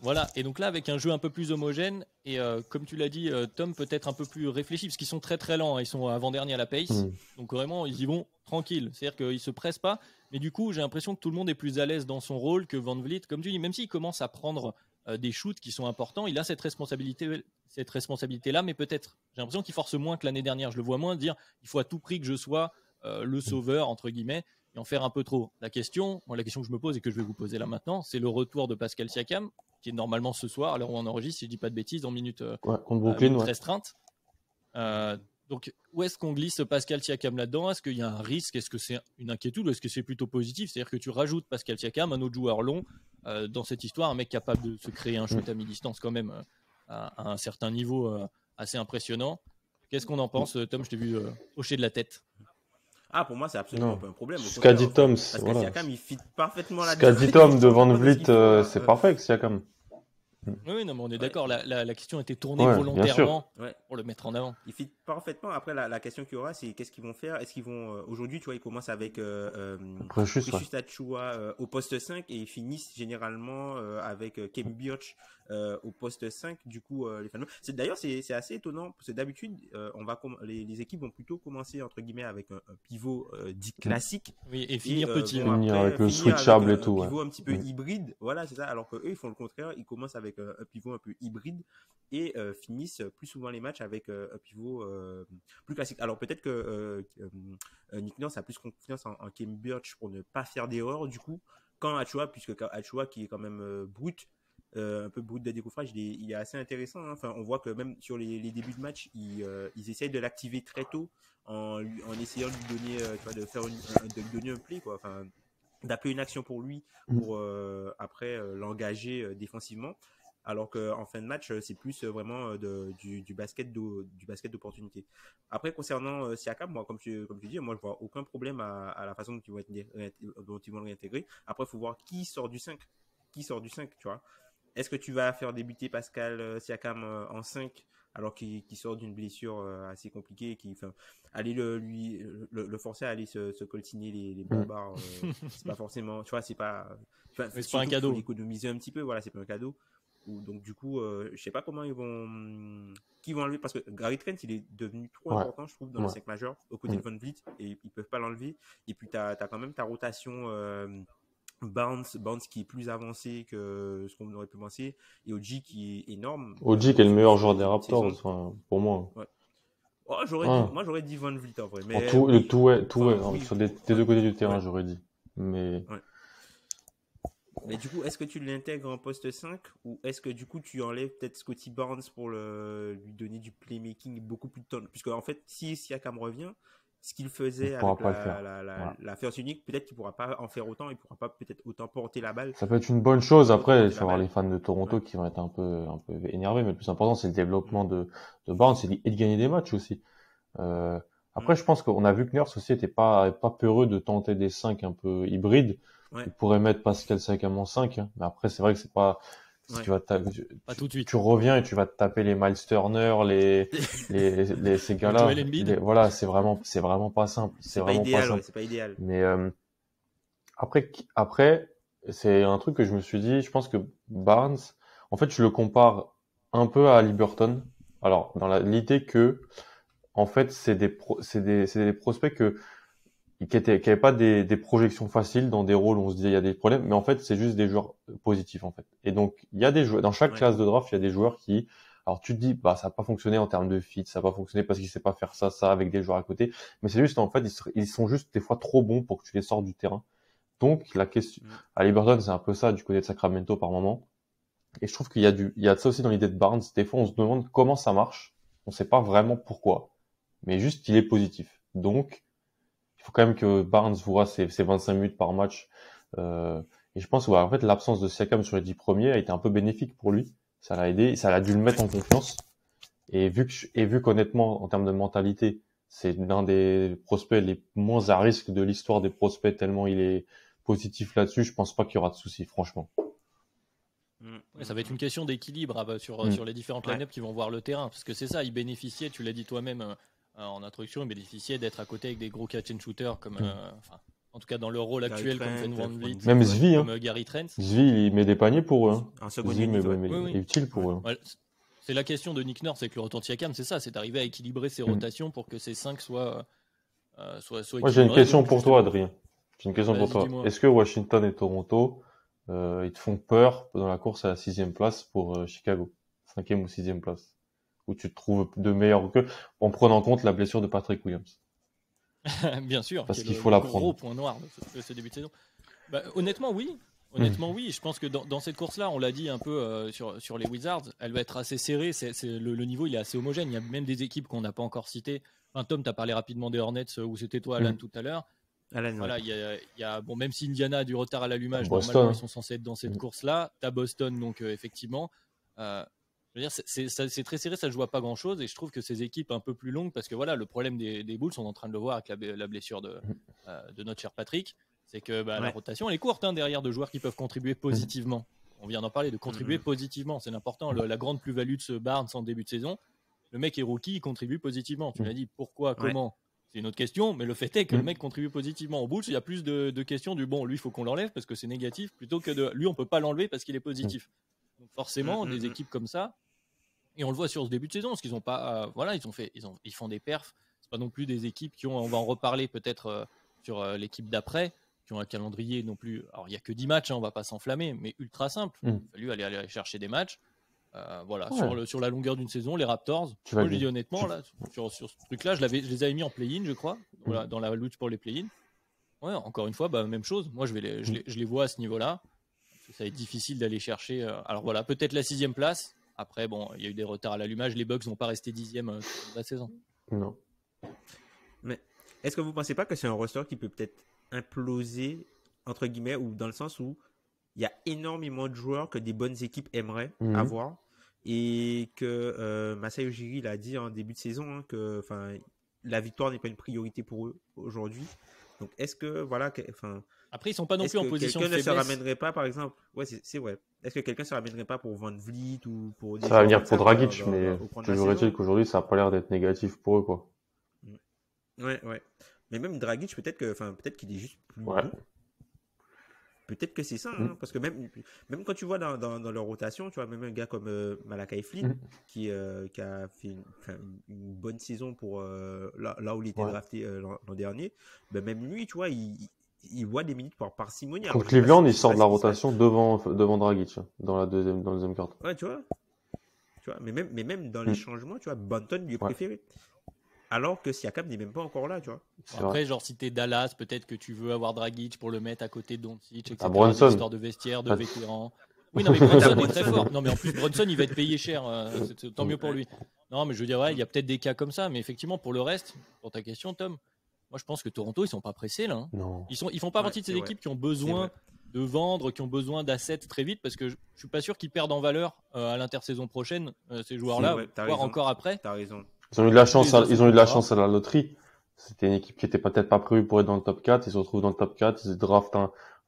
S1: Voilà, et donc là avec un jeu un peu plus homogène et comme tu l'as dit Tom, peut-être un peu plus réfléchi parce qu'ils sont très très lents, hein. Ils sont avant-dernier à la pace, donc vraiment ils y vont tranquille, c'est-à-dire qu'ils se pressent pas, mais du coup j'ai l'impression que tout le monde est plus à l'aise dans son rôle que VanVleet, comme tu dis, même s'il commence à prendre des shoots qui sont importants, il a cette responsabilité là, mais peut-être j'ai l'impression qu'il force moins que l'année dernière, je le vois moins dire il faut à tout prix que je sois le sauveur entre guillemets et en faire un peu trop. La question que je me pose et que je vais vous poser là maintenant, c'est le retour de Pascal Siakam, qui est normalement ce soir, à l'heure où on enregistre, si je dis pas de bêtises, en minute restreinte. Donc, où est-ce qu'on glisse Pascal Siakam là-dedans? Est-ce qu'il y a un risque? Est-ce que c'est une inquiétude? Ou est-ce que c'est plutôt positif? C'est-à-dire que tu rajoutes Pascal Siakam, un autre joueur long, dans cette histoire, un mec capable de se créer un shoot à mi-distance quand même à un certain niveau assez impressionnant. Qu'est-ce qu'on en pense, Tom? Je t'ai vu hocher de la tête.
S2: Ah, pour moi, c'est absolument pas un problème.
S3: Ce qu'a dit Tom,
S2: parce que Siakam, il fit parfaitement la
S3: ce qu'a dit Tom de VanVleet, c'est parfait avec Siakam.
S1: Oui, non, mais on est d'accord. La question était tournée volontairement pour le mettre en avant.
S2: Il fit parfaitement. Après, la question qu'il y aura, c'est qu'est-ce qu'ils vont faire? Est-ce qu'ils vont aujourd'hui, tu vois, ils commencent avec Precious Achiuwa au poste 5 et ils finissent généralement avec Khem Birch au poste 5. Du coup, les fans. D'ailleurs, c'est assez étonnant parce que d'habitude, les équipes vont plutôt commencer entre guillemets avec un pivot dit classique.
S1: Oui, et finir petit.
S3: Finir avec le switchable et tout.
S2: Un pivot un petit peu hybride. Voilà, c'est ça. Alors que eux, ils font le contraire. Ils commencent avec un pivot un peu hybride et finissent plus souvent les matchs avec un pivot plus classique. Alors peut-être que Nick Nurse a plus confiance en Khem Birch pour ne pas faire d'erreur du coup quand Achiuwa, puisque Achiuwa qui est quand même brut, un peu brut de décoffrage, il est assez intéressant. Hein. Enfin, on voit que même sur les débuts de match, ils essayent de l'activer très tôt en essayant de lui donner, de lui donner un play, quoi. Enfin, d'appeler une action pour lui pour après l'engager défensivement. Alors qu'en fin de match, c'est plus vraiment du basket d'opportunité. Après, concernant Siakam, moi, comme tu dis, moi, je vois aucun problème à la façon dont ils vont le réintégrer. Après, il faut voir qui sort du 5. Qui sort du 5, tu vois. Est-ce que tu vas faire débuter Pascal Siakam en 5 alors qu'il sort d'une blessure assez compliquée, aller le forcer à aller se coltiner les barbares, c'est pas forcément, tu vois, c'est pas
S1: un cadeau.
S2: Il faut l'économiser un petit peu, voilà, c'est pas un cadeau. Donc du coup, je sais pas comment qui vont enlever, parce que Gary Trent, il est devenu trop important, je trouve, dans le 5 majeur, aux côtés de Van Vliet, et ils peuvent pas l'enlever. Et puis t'as quand même ta rotation Barnes qui est plus avancé que ce qu'on aurait pu penser, et OG qui est énorme.
S3: OG qui est le meilleur joueur des Raptors, pour moi.
S2: Ouais. Oh, j'aurais dit Van Vliet en vrai. Mais
S3: sur des deux côtés du terrain, j'aurais dit. Mais
S2: du coup, est-ce que tu l'intègres en poste 5 ou est-ce que du coup tu enlèves peut-être Scottie Barnes pour lui donner du playmaking beaucoup plus de temps? Puisque en fait, si Siakam revient, ce qu'il faisait avec la first unique, peut-être qu'il pourra pas en faire autant, il pourra pas peut-être autant porter la balle.
S3: Ça peut être une bonne chose. Après, tu vas avoir les fans de Toronto qui vont être un peu énervés, mais le plus important, c'est le développement de Barnes et de gagner des matchs aussi. Après, je pense qu'on a vu que Nurse aussi était pas peureux de tenter des 5 un peu hybrides. Il pourrait mettre Pascal Siakam en 5, hein. Mais après, c'est vrai que c'est pas, tu vas
S1: pas tout de suite.
S3: Tu reviens et tu vas te taper les Miles Turner, ces gars-là. Voilà, c'est vraiment pas simple. C'est vraiment pas simple.
S2: C'est pas idéal.
S3: Mais, après, c'est un truc que je me suis dit, je pense que Barnes, en fait, je le compare un peu à Liberton. Alors, dans l'idée que, en fait, c'est des prospects qui avaient pas des projections faciles dans des rôles où on se disait il y a des problèmes, mais en fait, c'est juste des joueurs positifs, en fait. Et donc, il y a des joueurs, dans chaque classe de draft, il y a des joueurs qui, alors tu te dis, bah, ça n'a pas fonctionné en termes de fit, ça n'a pas fonctionné parce qu'il sait pas faire ça avec des joueurs à côté, mais c'est juste, en fait, ils sont juste des fois trop bons pour que tu les sortes du terrain. Donc, la question, à Liberton, c'est un peu ça du côté de Sacramento par moment. Et je trouve qu'il y a de ça aussi dans l'idée de Barnes. Des fois, on se demande comment ça marche. On sait pas vraiment pourquoi. Mais juste, il est positif. Donc, il faut quand même que Barnes voit ses 25 minutes par match. Et je pense que, en fait, l'absence de Siakam sur les 10 premiers a été un peu bénéfique pour lui. Ça l'a aidé. Ça l'a dû le mettre en confiance. Et vu qu'honnêtement, en termes de mentalité, c'est l'un des prospects les moins à risque de l'histoire des prospects tellement il est positif là-dessus, je pense pas qu'il y aura de soucis, franchement.
S1: Ça va être une question d'équilibre sur les différentes line-up qui vont voir le terrain, parce que c'est ça, ils bénéficiaient, tu l'as dit toi-même en introduction, ils bénéficiaient d'être à côté avec des gros catch and shooters comme, en tout cas dans leur rôle actuel, comme Van Van Vliet,
S3: même Svi,
S1: comme Gary Trent.
S3: Svi, il met des paniers pour eux. Hein.
S2: Un second
S3: Svi, il est utile pour eux.
S1: Ouais, c'est la question de Nick Nurse avec le retour de Siakam, c'est ça, c'est d'arriver à équilibrer ses rotations pour que ces 5 soient équilibrés.
S3: Moi, j'ai une question pour toi, Adrien. J'ai une question pour toi.
S1: Dis-moi.
S3: Est-ce que Washington et Toronto, ils te font peur dans la course à la 6e place pour Chicago, 5e ou 6e place, où tu te trouves de meilleurs que, en prenant en compte la blessure de Patrick Williams?
S1: Bien sûr,
S3: parce qu'il faut la prendre.
S1: Gros point noir de ce début de saison. Bah, honnêtement, oui. Oui. Je pense que dans cette course-là, on l'a dit un peu sur les Wizards, elle va être assez serrée. Le niveau, il est assez homogène. Il y a même des équipes qu'on n'a pas encore citées. Enfin, Tom, tu as parlé rapidement des Hornets, où c'était toi, Alan, tout à l'heure. Voilà, il y a bon, même si Indiana a du retard à l'allumage, normalement, ils sont censés être dans cette course-là. Tu as Boston, donc effectivement. Je veux dire, c'est très serré, ça ne joue à pas grand-chose. Et je trouve que ces équipes un peu plus longues, parce que voilà, le problème des Bulls, on est en train de le voir avec la blessure de notre cher Patrick, c'est que la rotation, elle est courte derrière de joueurs qui peuvent contribuer positivement. On vient d'en parler, de contribuer positivement, c'est important. La grande plus-value de ce Barnes en début de saison, le mec est rookie, il contribue positivement. Tu m'as dit pourquoi, comment, c'est une autre question, mais le fait est que le mec contribue positivement. Au Bulls, il y a plus de questions du bon, lui, il faut qu'on l'enlève parce que c'est négatif, plutôt que de lui, on peut pas l'enlever parce qu'il est positif. Donc forcément, des équipes comme ça, et on le voit sur ce début de saison, parce qu'ils ont pas, ils font des perfs. C'est pas non plus des équipes qui ont, on va en reparler peut-être sur l'équipe d'après, qui ont un calendrier non plus. Alors il y a que 10 matchs, on va pas s'enflammer, mais ultra simple. Il a fallu aller chercher des matchs. Sur la longueur d'une saison, les Raptors, moi je dis honnêtement, là, sur ce truc-là, je les avais mis en play-in, je crois, dans la lutte pour les play-in. Ouais, encore une fois, même chose. Moi, je les vois à ce niveau-là. ça va être difficile d'aller chercher. Alors voilà, peut-être la 6e place. Après, bon, il y a eu des retards à l'allumage. Les Bucks vont pas rester 10e toute la saison.
S3: Non.
S2: Mais est-ce que vous pensez pas que c'est un roster qui peut peut-être imploser, entre guillemets, ou dans le sens où il y a énormément de joueurs que des bonnes équipes aimeraient avoir, et que Masai Ujiri l'a dit en début de saison, que la victoire n'est pas une priorité pour eux aujourd'hui. Donc est-ce que voilà,
S1: après ils sont pas non plus en position de faiblesse.
S2: Quelqu'un ne se ramènerait pas, par exemple, ouais c'est vrai. Est-ce que quelqu'un se ramènerait pas pour Van Vliet ou pour des
S3: ça va venir pour Dragic, mais toujours est-il qu'aujourd'hui ça a pas l'air d'être négatif pour eux, quoi.
S2: Ouais. Mais même Dragic, peut-être qu'il est juste plus bon. Peut-être que c'est ça, parce que même quand tu vois dans leur rotation, tu vois, même un gars comme Malakai Flynn, qui a fait une bonne saison pour là où il était drafté l'an dernier, ben même lui, tu vois, il voit des minutes par parcimonie.
S3: Contre Cleveland, il sort de la rotation devant Dragic, dans la deuxième carte.
S2: Ouais, tu vois, mais même dans les changements, tu vois, Banton lui est préféré. Alors que Siakam n'est même pas encore là, tu vois.
S1: Après, genre, si t'es Dallas, peut-être que tu veux avoir Dragic pour le mettre à côté de Doncic, etc.
S3: Brunson.
S1: Histoire de vestiaire, de vétérans. Oui, non, mais Brunson est très fort. Non, mais en plus, Brunson, il va être payé cher. Tant mieux pour lui. Non, mais je veux dire, il y a peut-être des cas comme ça. Mais effectivement, pour le reste, pour ta question, Tom, moi, je pense que Toronto, ils sont pas pressés, là.
S3: Non.
S1: Ils font pas partie de ces équipes qui ont besoin de vendre, qui ont besoin d'assets très vite, parce que je suis pas sûr qu'ils perdent en valeur à l'intersaison prochaine, ces joueurs-là, voire encore après.
S2: T'as raison.
S3: Ils ont eu de la chance à la loterie. C'était une équipe qui était peut-être pas prévue pour être dans le top 4. Ils se retrouvent dans le top 4. Ils draftent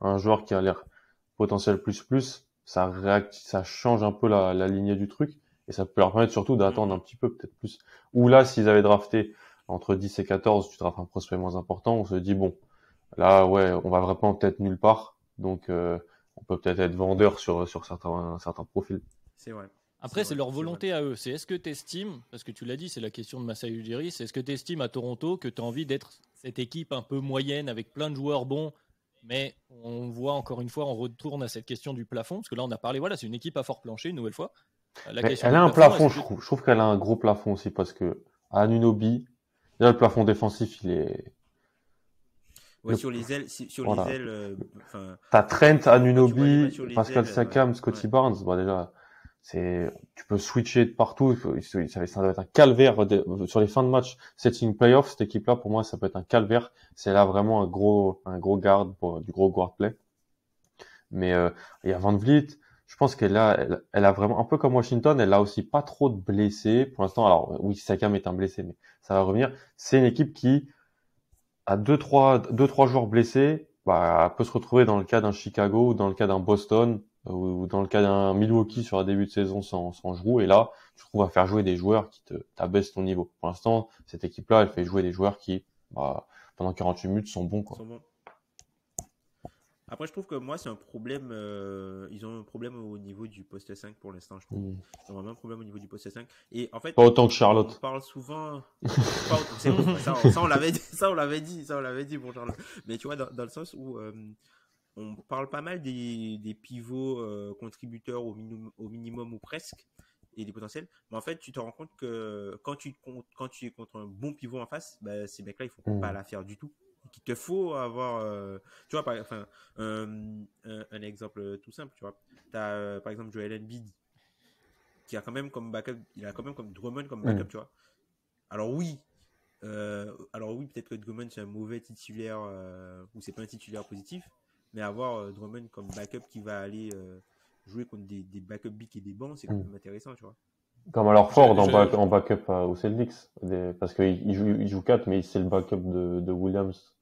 S3: un joueur qui a l'air potentiel plus. Ça change un peu la lignée du truc. Et ça peut leur permettre surtout d'attendre un petit peu, peut-être plus. Ou là, s'ils avaient drafté entre 10 et 14, tu draftes un prospect moins important. On se dit, bon, là, on va vraiment peut-être nulle part. Donc, on peut peut-être être vendeur sur certains profils.
S2: C'est vrai.
S1: Après, c'est leur volonté à eux. C'est est-ce que tu estimes, parce que tu l'as dit, c'est la question de Masai Ujiri, c'est est-ce que tu estimes à Toronto que tu as envie d'être cette équipe un peu moyenne avec plein de joueurs bons, mais on voit encore une fois, on retourne à cette question du plafond, parce que là on a parlé, voilà, c'est une équipe à fort plancher, une nouvelle fois.
S3: Elle a un plafond, je trouve qu'elle a un gros plafond aussi, parce que à Anunoby, là le plafond défensif, il est...
S2: Ouais, sur les ailes, les ailes,
S3: t'as Trent, Anunoby, Pascal Siakam, Scotty Barnes, déjà... tu peux switcher de partout. Ça doit être un calvaire sur les fins de match. Setting playoff, cette équipe-là, pour moi, ça peut être un calvaire. C'est là vraiment un gros guard du gros guard play. Mais il y a Van Vliet. Je pense elle a vraiment un peu comme Washington. Elle a aussi pas trop de blessés pour l'instant. Alors oui, Siakam est un blessé, mais ça va revenir. C'est une équipe qui a deux trois joueurs blessés, peut se retrouver dans le cas d'un Chicago ou dans le cas d'un Boston, ou dans le cas d'un Milwaukee sur un début de saison sans Jrue, et là, tu trouves à faire jouer des joueurs qui t'abaissent ton niveau. Pour l'instant, cette équipe-là, elle fait jouer des joueurs qui, pendant 48 minutes, sont bons, quoi.
S2: Après, je trouve que moi, c'est un problème, ils ont un problème au niveau du poste 5 pour l'instant, je trouve. Ils ont vraiment un problème au niveau du poste 5. Et en fait,
S3: pas autant que Charlotte.
S2: On parle souvent, c'est bon, ça on l'avait dit pour Charlotte. Mais tu vois, dans le sens où, on parle pas mal des pivots contributeurs au minimum ou presque, et des potentiels. Mais en fait, tu te rends compte que quand tu es contre un bon pivot en face, ces mecs-là, ils font pas l'affaire du tout. Qu'il te faut avoir, tu vois, un exemple tout simple, tu vois. T'as par exemple Joel Embiid, qui a quand même comme backup, il a quand même comme Drummond comme backup, tu vois. Alors oui, peut-être que Drummond c'est un mauvais titulaire, ou c'est pas un titulaire positif. Mais avoir Drummond comme backup qui va aller jouer contre des backup big et des bancs, c'est quand même intéressant, tu vois.
S3: Comme alors Ford en backup aux Celtics, parce qu'il joue 4, mais c'est le backup de Williams.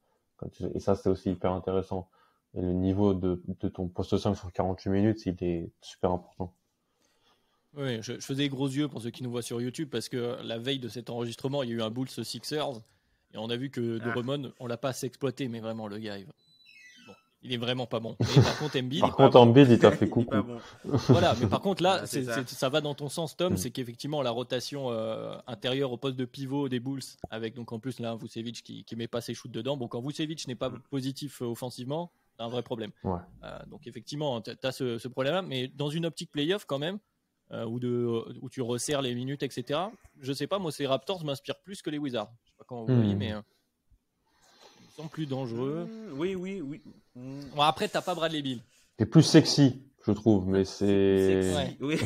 S3: Et ça, c'est aussi hyper intéressant. Et le niveau de ton poste 5 sur 48 minutes, il est super important.
S1: Oui, je faisais les gros yeux pour ceux qui nous voient sur YouTube, parce que la veille de cet enregistrement, il y a eu un Bulls Sixers, et on a vu que Drummond, on l'a pas assez exploité, mais vraiment, le gars, il est vraiment pas bon. Mais par contre,
S3: Embiid, il t'a fait coucou.
S2: Bon.
S1: Voilà, mais par contre, là, ça va dans ton sens, Tom. C'est qu'effectivement, la rotation intérieure au poste de pivot des Bulls, avec donc en plus là, Vucevic qui met pas ses shoots dedans. Bon, quand Vucevic n'est pas positif offensivement, t'as un vrai problème.
S3: Ouais.
S1: Donc effectivement, t'as ce problème-là, mais dans une optique playoff quand même, où tu resserres les minutes, etc. Je sais pas, moi, ces Raptors m'inspirent plus que les Wizards. Je sais pas comment vous voyez, mais ils sont plus dangereux.
S2: Oui.
S1: Bon, après, t'as pas Bradley Beal.
S3: Et plus sexy. je trouve, mais c'est...
S2: Sexy, oui.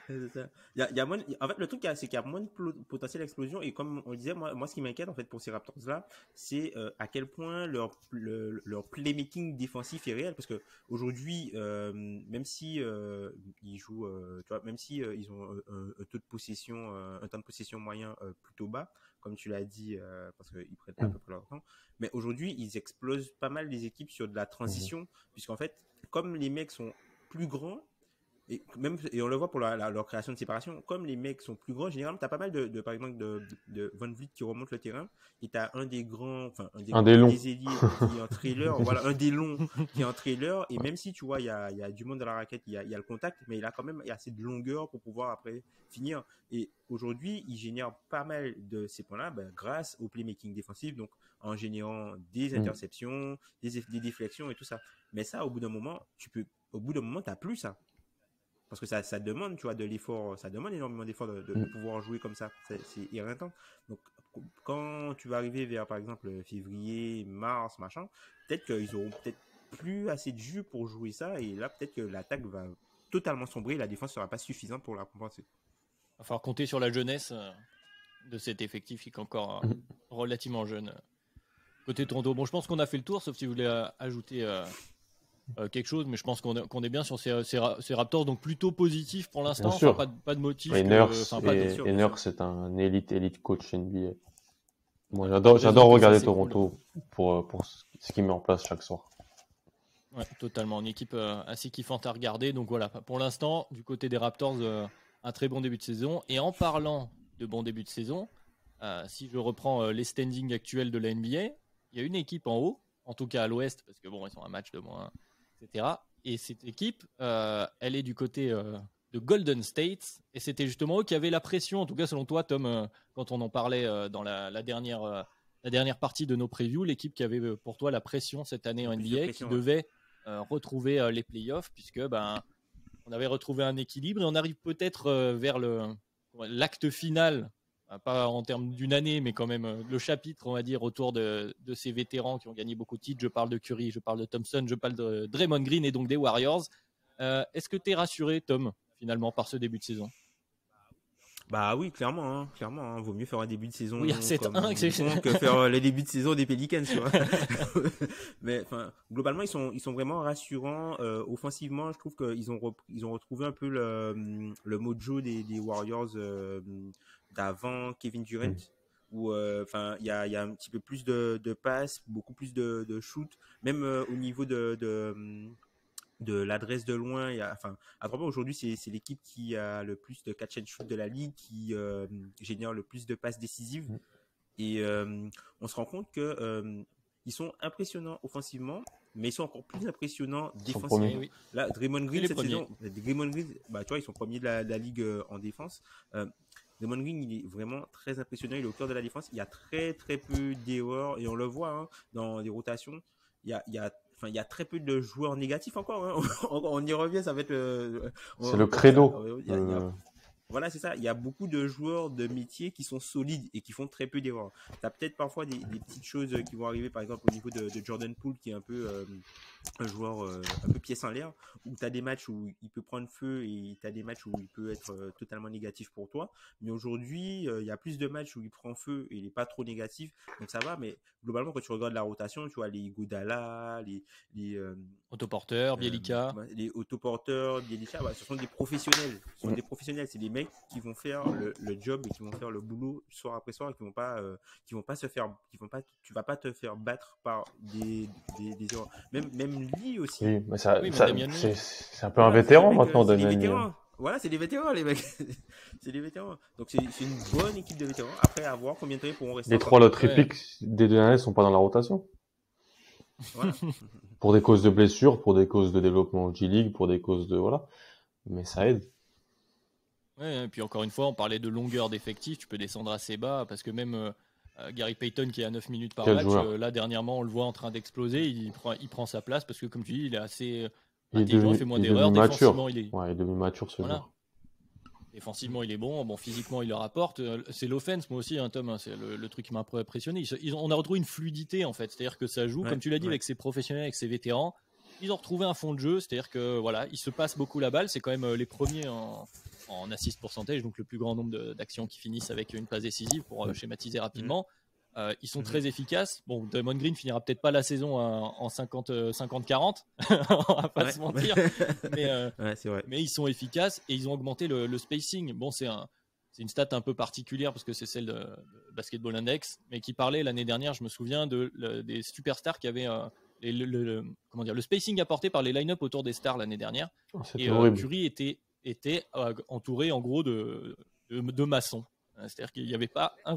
S2: C'est ça. Il y a moins, en fait, le truc, c'est qu'il y a moins de potentiel d'explosion. Et comme on le disait, moi, ce qui m'inquiète, en fait, pour ces Raptors-là, c'est à quel point leur playmaking défensif est réel. Parce que aujourd'hui, même si ils jouent, tu vois, même si ils ont un taux de possession, un temps de possession moyen plutôt bas, comme tu l'as dit, parce qu'ils prennent à peu près leur temps. Mais aujourd'hui, ils explosent pas mal les équipes sur de la transition, puisqu'en fait, comme les mecs sont plus grands, et on le voit pour leur création de séparation, comme les mecs sont plus grands, généralement, tu as pas mal par exemple, de Van Vliet qui remonte le terrain, et tu as un des ailiers qui est en trailer, voilà, un des longs qui est en trailer, et même si tu vois, il y a du monde dans la raquette, il y a le contact, mais il a quand même assez de longueur pour pouvoir après finir. Et aujourd'hui, il génère pas mal de ces points-là grâce au playmaking défensif, donc en générant des interceptions, des déflexions et tout ça. Mais ça, au bout d'un moment, t'as plus ça. Parce que ça demande, tu vois, de l'effort, ça demande énormément d'efforts de pouvoir jouer comme ça. C'est éreintant. Donc, quand tu vas arriver vers, par exemple, février, mars, machin, peut-être qu'ils auront peut-être plus assez de jus pour jouer ça. Et là, peut-être que l'attaque va totalement sombrer. La défense sera pas suffisante pour la compenser.
S1: Il va falloir compter sur la jeunesse de cet effectif qui est encore relativement jeune. Côté Toronto, bon, je pense qu'on a fait le tour, sauf si vous voulez ajouter quelque chose, mais je pense qu'on est bien sur ces Raptors, donc plutôt positif pour l'instant. Enfin, pas de motif.
S3: Et Nurse, c'est un élite coach NBA. Moi, j'adore regarder Toronto cool. pour ce qu'il met en place chaque soir.
S1: Ouais, totalement. Une équipe assez kiffante à regarder. Donc voilà, pour l'instant, du côté des Raptors, un très bon début de saison. Et en parlant de bon début de saison, si je reprends les standings actuels de la NBA, il y a une équipe en haut, en tout cas à l'ouest, parce que bon, ils ont un match de moins, etc. Et cette équipe, elle est du côté de Golden State. Et c'était justement eux qui avaient la pression, en tout cas selon toi, Tom, quand on en parlait dans la dernière partie de nos previews, l'équipe qui avait pour toi la pression cette année en NBA, qui devait retrouver les playoffs, puisque on avait retrouvé un équilibre et on arrive peut-être vers l'acte final, pas en termes d'une année, mais quand même le chapitre, on va dire, autour de ces vétérans qui ont gagné beaucoup de titres. Je parle de Curry, je parle de Thompson, je parle de Draymond Green et donc des Warriors. Est-ce que tu es rassuré, Tom, finalement, par ce début de saison ?
S2: Bah oui, clairement. Vaut mieux faire un début de saison
S1: que
S2: faire les débuts de saison des Pelicans, tu vois. Mais globalement, ils sont vraiment rassurants. Offensivement, je trouve qu'ils ont retrouvé un peu le mojo des Warriors d'avant Kevin Durant. Où il y a un petit peu plus de passes, beaucoup plus de shoot, même au niveau de l'adresse de loin. À 3 points, aujourd'hui, c'est l'équipe qui a le plus de catch and shoot de la ligue, qui génère le plus de passes décisives. Et on se rend compte que ils sont impressionnants offensivement, mais ils sont encore plus impressionnants défensivement.
S1: Oui.
S2: Là, Draymond Green, cette saison, Draymond Green, tu vois, ils sont premiers de la ligue en défense. Draymond Green, il est vraiment très impressionnant. Il est au cœur de la défense. Il y a très, très peu d'erreurs, et on le voit dans les rotations. Il y a très peu de joueurs négatifs encore. On y revient, ça va être...
S3: c'est le credo.
S2: Voilà, c'est ça. Il y a beaucoup de joueurs de métier qui sont solides et qui font très peu d'erreurs. Tu as peut-être parfois des petites choses qui vont arriver, par exemple au niveau de Jordan Poole, qui est un peu un joueur un peu pièce en l'air, où tu as des matchs où il peut prendre feu et tu as des matchs où il peut être totalement négatif pour toi. Mais aujourd'hui, il y a plus de matchs où il prend feu et il n'est pas trop négatif, donc ça va. Mais globalement, quand tu regardes la rotation, tu vois les Godala, les
S1: autoporteurs, Bielica.
S2: Les autoporteurs, Bielica, ce sont des professionnels. C'est des mecs qui vont faire le job et qui vont faire le boulot soir après soir et qui vont pas se faire, tu vas pas te faire battre par des erreurs. Même lui aussi.
S3: Oui, mais c'est un peu un vétéran maintenant, Damian.
S2: Voilà, c'est des vétérans, les mecs. C'est des vétérans. Donc, c'est une bonne équipe de vétérans. Après, à voir combien de temps ils pourront rester.
S3: Les 3 lots tripiques des deux derniers sont pas dans la rotation.
S2: Voilà.
S3: Pour des causes de blessures, pour des causes de développement G-League, pour des causes de... Voilà. Mais ça aide.
S1: Ouais, et puis encore une fois, on parlait de longueur d'effectif. Tu peux descendre assez bas parce que même Gary Payton qui est à 9 minutes par match, là dernièrement, on le voit en train d'exploser. Il prend sa place parce que, comme tu dis, il est assez... intelligent, il fait moins d'erreurs. Défensivement, il est
S3: devenu mature, ce joueur.
S1: Défensivement, il est bon. Bon, physiquement, il le rapporte. C'est l'offense, moi aussi, Tom. C'est le truc qui m'a un peu impressionné. On a retrouvé une fluidité, en fait. C'est-à-dire que ça joue, comme tu l'as dit, avec ses professionnels, avec ses vétérans. ils ont retrouvé un fond de jeu, c'est-à-dire que voilà, ils se passent beaucoup la balle. C'est quand même les premiers en assist percentage, donc le plus grand nombre d'actions qui finissent avec une passe décisive pour schématiser rapidement. Ils sont très efficaces. Bon, Draymond Green finira peut-être pas la saison en 50-40, on va pas se mentir,
S2: c'est vrai.
S1: mais ils sont efficaces et ils ont augmenté le spacing. Bon, c'est une stat un peu particulière parce que c'est celle de Basketball Index, mais qui parlait l'année dernière, je me souviens, des superstars qui avaient le spacing apporté par les line-up autour des stars l'année dernière.
S3: Et
S1: Curry était entouré en gros de maçons. C'est-à-dire qu'il n'y avait pas un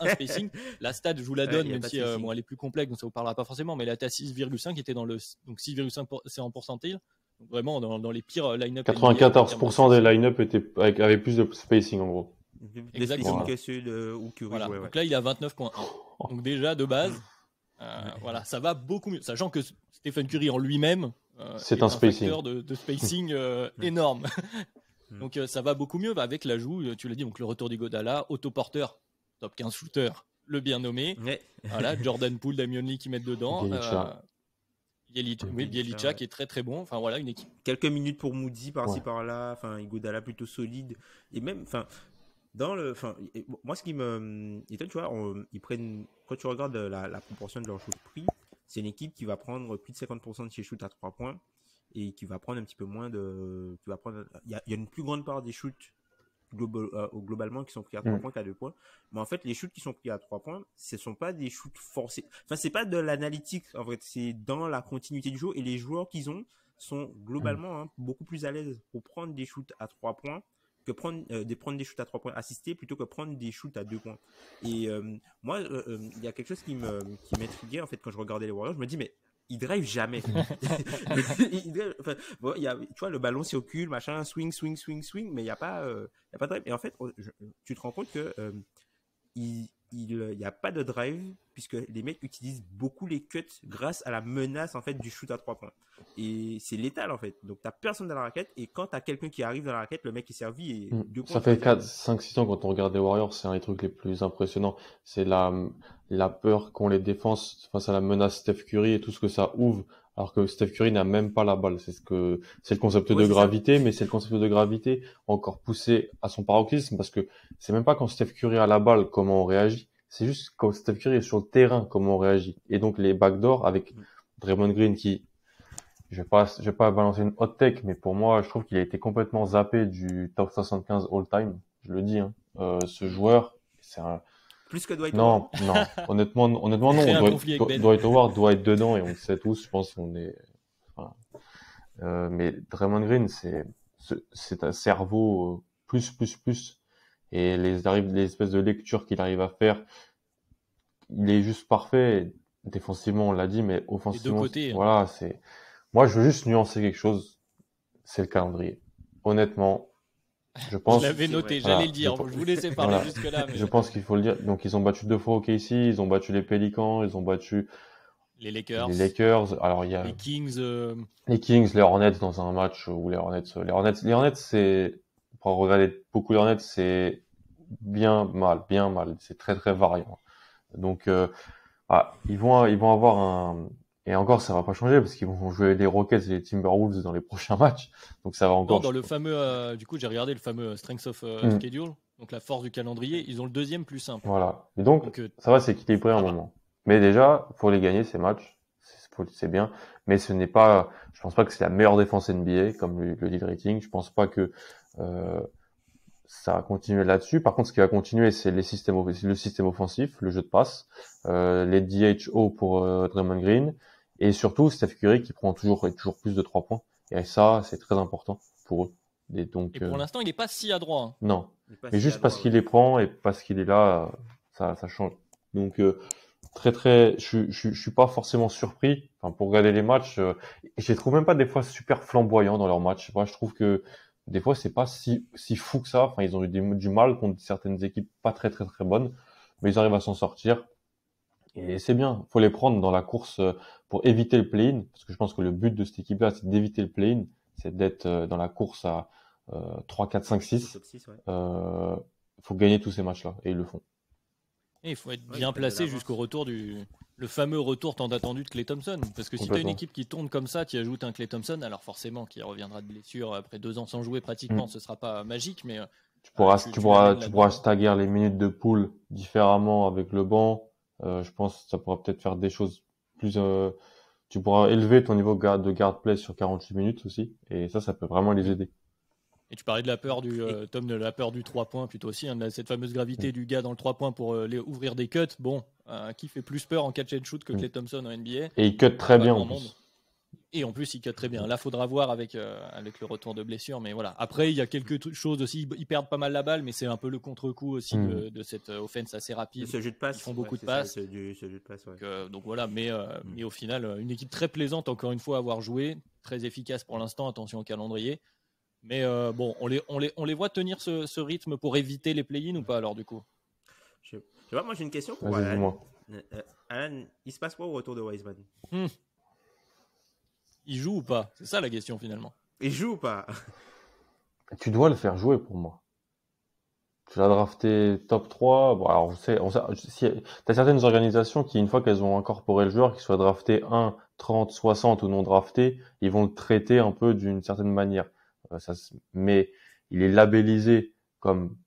S1: spacing. La stat, je vous la donne, même si elle est plus complexe, donc ça ne vous parlera pas forcément, mais elle était à 6,5, qui était dans le 6,5, c'est en pourcentile. Donc vraiment dans les pires line-up.
S3: 94% des line-up avaient plus de spacing en gros.
S2: Exactement. Que ceux de Curry.
S1: Voilà. Donc là, il a 29,1. Donc déjà, de base, voilà, ça va beaucoup mieux. Sachant que Stephen Curry en lui-même
S3: c'est un spacing.
S1: Facteur de spacing énorme. Donc ça va beaucoup mieux avec l'ajout, tu l'as dit, donc le retour d'Iguodala, autoporteur, top 15 shooter, le bien nommé. Voilà, Jordan Poole, Damian Lee qui mettent dedans. Bjelica qui est très très bon. Enfin voilà, une équipe.
S2: Quelques minutes pour Moody par-ci par-là. Enfin, Iguodala plutôt solide. Et même, moi ce qui me étonne, tu vois, ils prennent, quand tu regardes la proportion de leur shoot pris, c'est une équipe qui va prendre plus de 50% de ses shoots à 3 points. Et qui va prendre un petit peu moins il y a une plus grande part des shoots globalement qui sont pris à 3 points qu'à 2 points. Mais en fait, les shoots qui sont pris à 3 points, ce sont pas des shoots forcés. Enfin, c'est pas de l'analytique, en fait. C'est dans la continuité du jeu. Et les joueurs qu'ils ont sont globalement beaucoup plus à l'aise pour prendre des shoots à 3 points que prendre des shoots à 3 points assistés plutôt que prendre des shoots à 2 points. Et moi, il y a quelque chose qui m'intriguait, en fait, quand je regardais les Warriors. Je me dis, mais il drive jamais. Tu vois, le ballon circule, machin, swing, mais il n'y a pas de drive. Et en fait, tu te rends compte que il y a pas de drive puisque les mecs utilisent beaucoup les cuts grâce à la menace en fait du shoot à 3 points. Et c'est létal en fait. Donc t'as personne dans la raquette et quand t'as quelqu'un qui arrive dans la raquette, le mec est servi et 2 points.
S3: Ça fait 5-6 ans quand on regarde les Warriors, c'est un des trucs les plus impressionnants. C'est la peur qu'ont les défenses face à la menace Steph Curry et tout ce que ça ouvre. Alors que Steph Curry n'a même pas la balle. C'est le concept de gravité, mais c'est le concept de gravité encore poussé à son paroxysme parce que c'est même pas quand Steph Curry a la balle comment on réagit. C'est juste quand Steph Curry est sur le terrain comment on réagit. Et donc les backdoors avec Draymond Green qui, je vais pas balancer une hot take, mais pour moi, je trouve qu'il a été complètement zappé du top 75 all time. Je le dis, ce joueur, c'est un,
S2: plus que Dwight Howard.
S3: Non, honnêtement, non. Dwight Howard doit être dedans et on le sait tous. Je pense qu'on est. Voilà. Mais Draymond Green, c'est un cerveau plus. Et les espèces de lectures qu'il arrive à faire, il est juste parfait. Défensivement, on l'a dit, mais offensivement, voilà, c'est. Moi, je veux juste nuancer quelque chose. C'est le calendrier. Honnêtement. Je
S1: l'avais noté, j'allais le dire. Je vous laissais parler jusque-là. Mais...
S3: Je pense qu'il faut le dire. Donc, ils ont battu 2 fois OKC, ils ont battu les Pelicans, ils ont battu
S1: les Lakers.
S3: Alors, il y a
S1: les Kings,
S3: les Hornets dans un match où les Hornets, c'est, pour regarder beaucoup les Hornets, c'est bien mal. C'est très, très variant. Donc, ils vont avoir et encore, ça va pas changer parce qu'ils vont jouer les Rockets et les Timberwolves dans les prochains matchs. Donc ça va encore.
S1: Non, dans le fameux, du coup, j'ai regardé le fameux Strength of Schedule, donc la force du calendrier. Ils ont le deuxième plus simple.
S3: Voilà. Et donc ça va s'équilibrer un moment. Mais déjà, faut les gagner ces matchs. C'est bien. Mais je pense pas que c'est la meilleure défense NBA, comme le dit le rating. Je pense pas que ça va continuer là-dessus. Par contre, ce qui va continuer, c'est le système offensif, le jeu de passe, les DHO pour Draymond Green. Et surtout, Steph Curry qui prend toujours plus de 3 points. Et ça, c'est très important pour eux.
S1: Et pour l'instant, il n'est pas si adroit. Hein.
S3: Non. Mais juste parce qu'il les prend et parce qu'il est là, ça change. Donc, je suis pas forcément surpris. Enfin, pour regarder les matchs, et je les trouve même pas des fois super flamboyants dans leurs matchs. Moi, je trouve que des fois, c'est pas si fou que ça. Enfin, ils ont eu du mal contre certaines équipes pas très, très, très bonnes. Mais ils arrivent à s'en sortir. Et c'est bien, faut les prendre dans la course pour éviter le play-in, parce que je pense que le but de cette équipe-là, c'est d'éviter le play-in, c'est d'être dans la course à 3, 4, 5, 6. Faut gagner tous ces matchs-là, et ils le font.
S1: Et il faut être bien placé jusqu'au retour le fameux retour tant attendu de Klay Thompson. Parce que si tu as une équipe qui tourne comme ça, qui ajoute un Klay Thompson, alors forcément, qui reviendra de blessure après 2 ans sans jouer pratiquement, ce sera pas magique, mais
S3: tu pourras stagger les minutes de pool différemment avec le banc. Je pense que ça pourra peut-être faire des choses plus. Tu pourras élever ton niveau de guard play sur 48 minutes aussi, et ça peut vraiment les aider.
S1: Et tu parlais de la peur Tom, de la peur du 3 points plutôt aussi, de cette fameuse gravité du gars dans le 3 points pour ouvrir des cuts. Bon, qui fait plus peur en catch and shoot que Klay Thompson en NBA?
S3: Et il cut très bien en plus.
S1: Et en plus, il cut très bien. Là, faudra voir avec le retour de blessure, mais voilà. Après, il y a quelque chose aussi. Ils perdent pas mal la balle, mais c'est un peu le contre-coup aussi de cette offense assez rapide.
S2: Ce jeu de passe.
S1: Ils font beaucoup de passes. Donc voilà, mais au final, une équipe très plaisante, encore une fois, à avoir joué, très efficace pour l'instant. Attention au calendrier. Mais bon, on les voit tenir ce rythme pour éviter les play-in ou pas alors du coup?
S2: Je sais pas, moi j'ai une question pour Alan. Alan, il se passe quoi au retour de Wiseman?
S1: Il joue ou pas? C'est ça la question finalement.
S2: Il joue ou pas?
S3: Tu dois le faire jouer pour moi. Tu l'as drafté top 3. Bon, alors, t'as certaines organisations qui, une fois qu'elles ont incorporé le joueur, qu'il soit drafté 1, 30, 60 ou non drafté, ils vont le traiter un peu d'une certaine manière. Mais il est labellisé comme,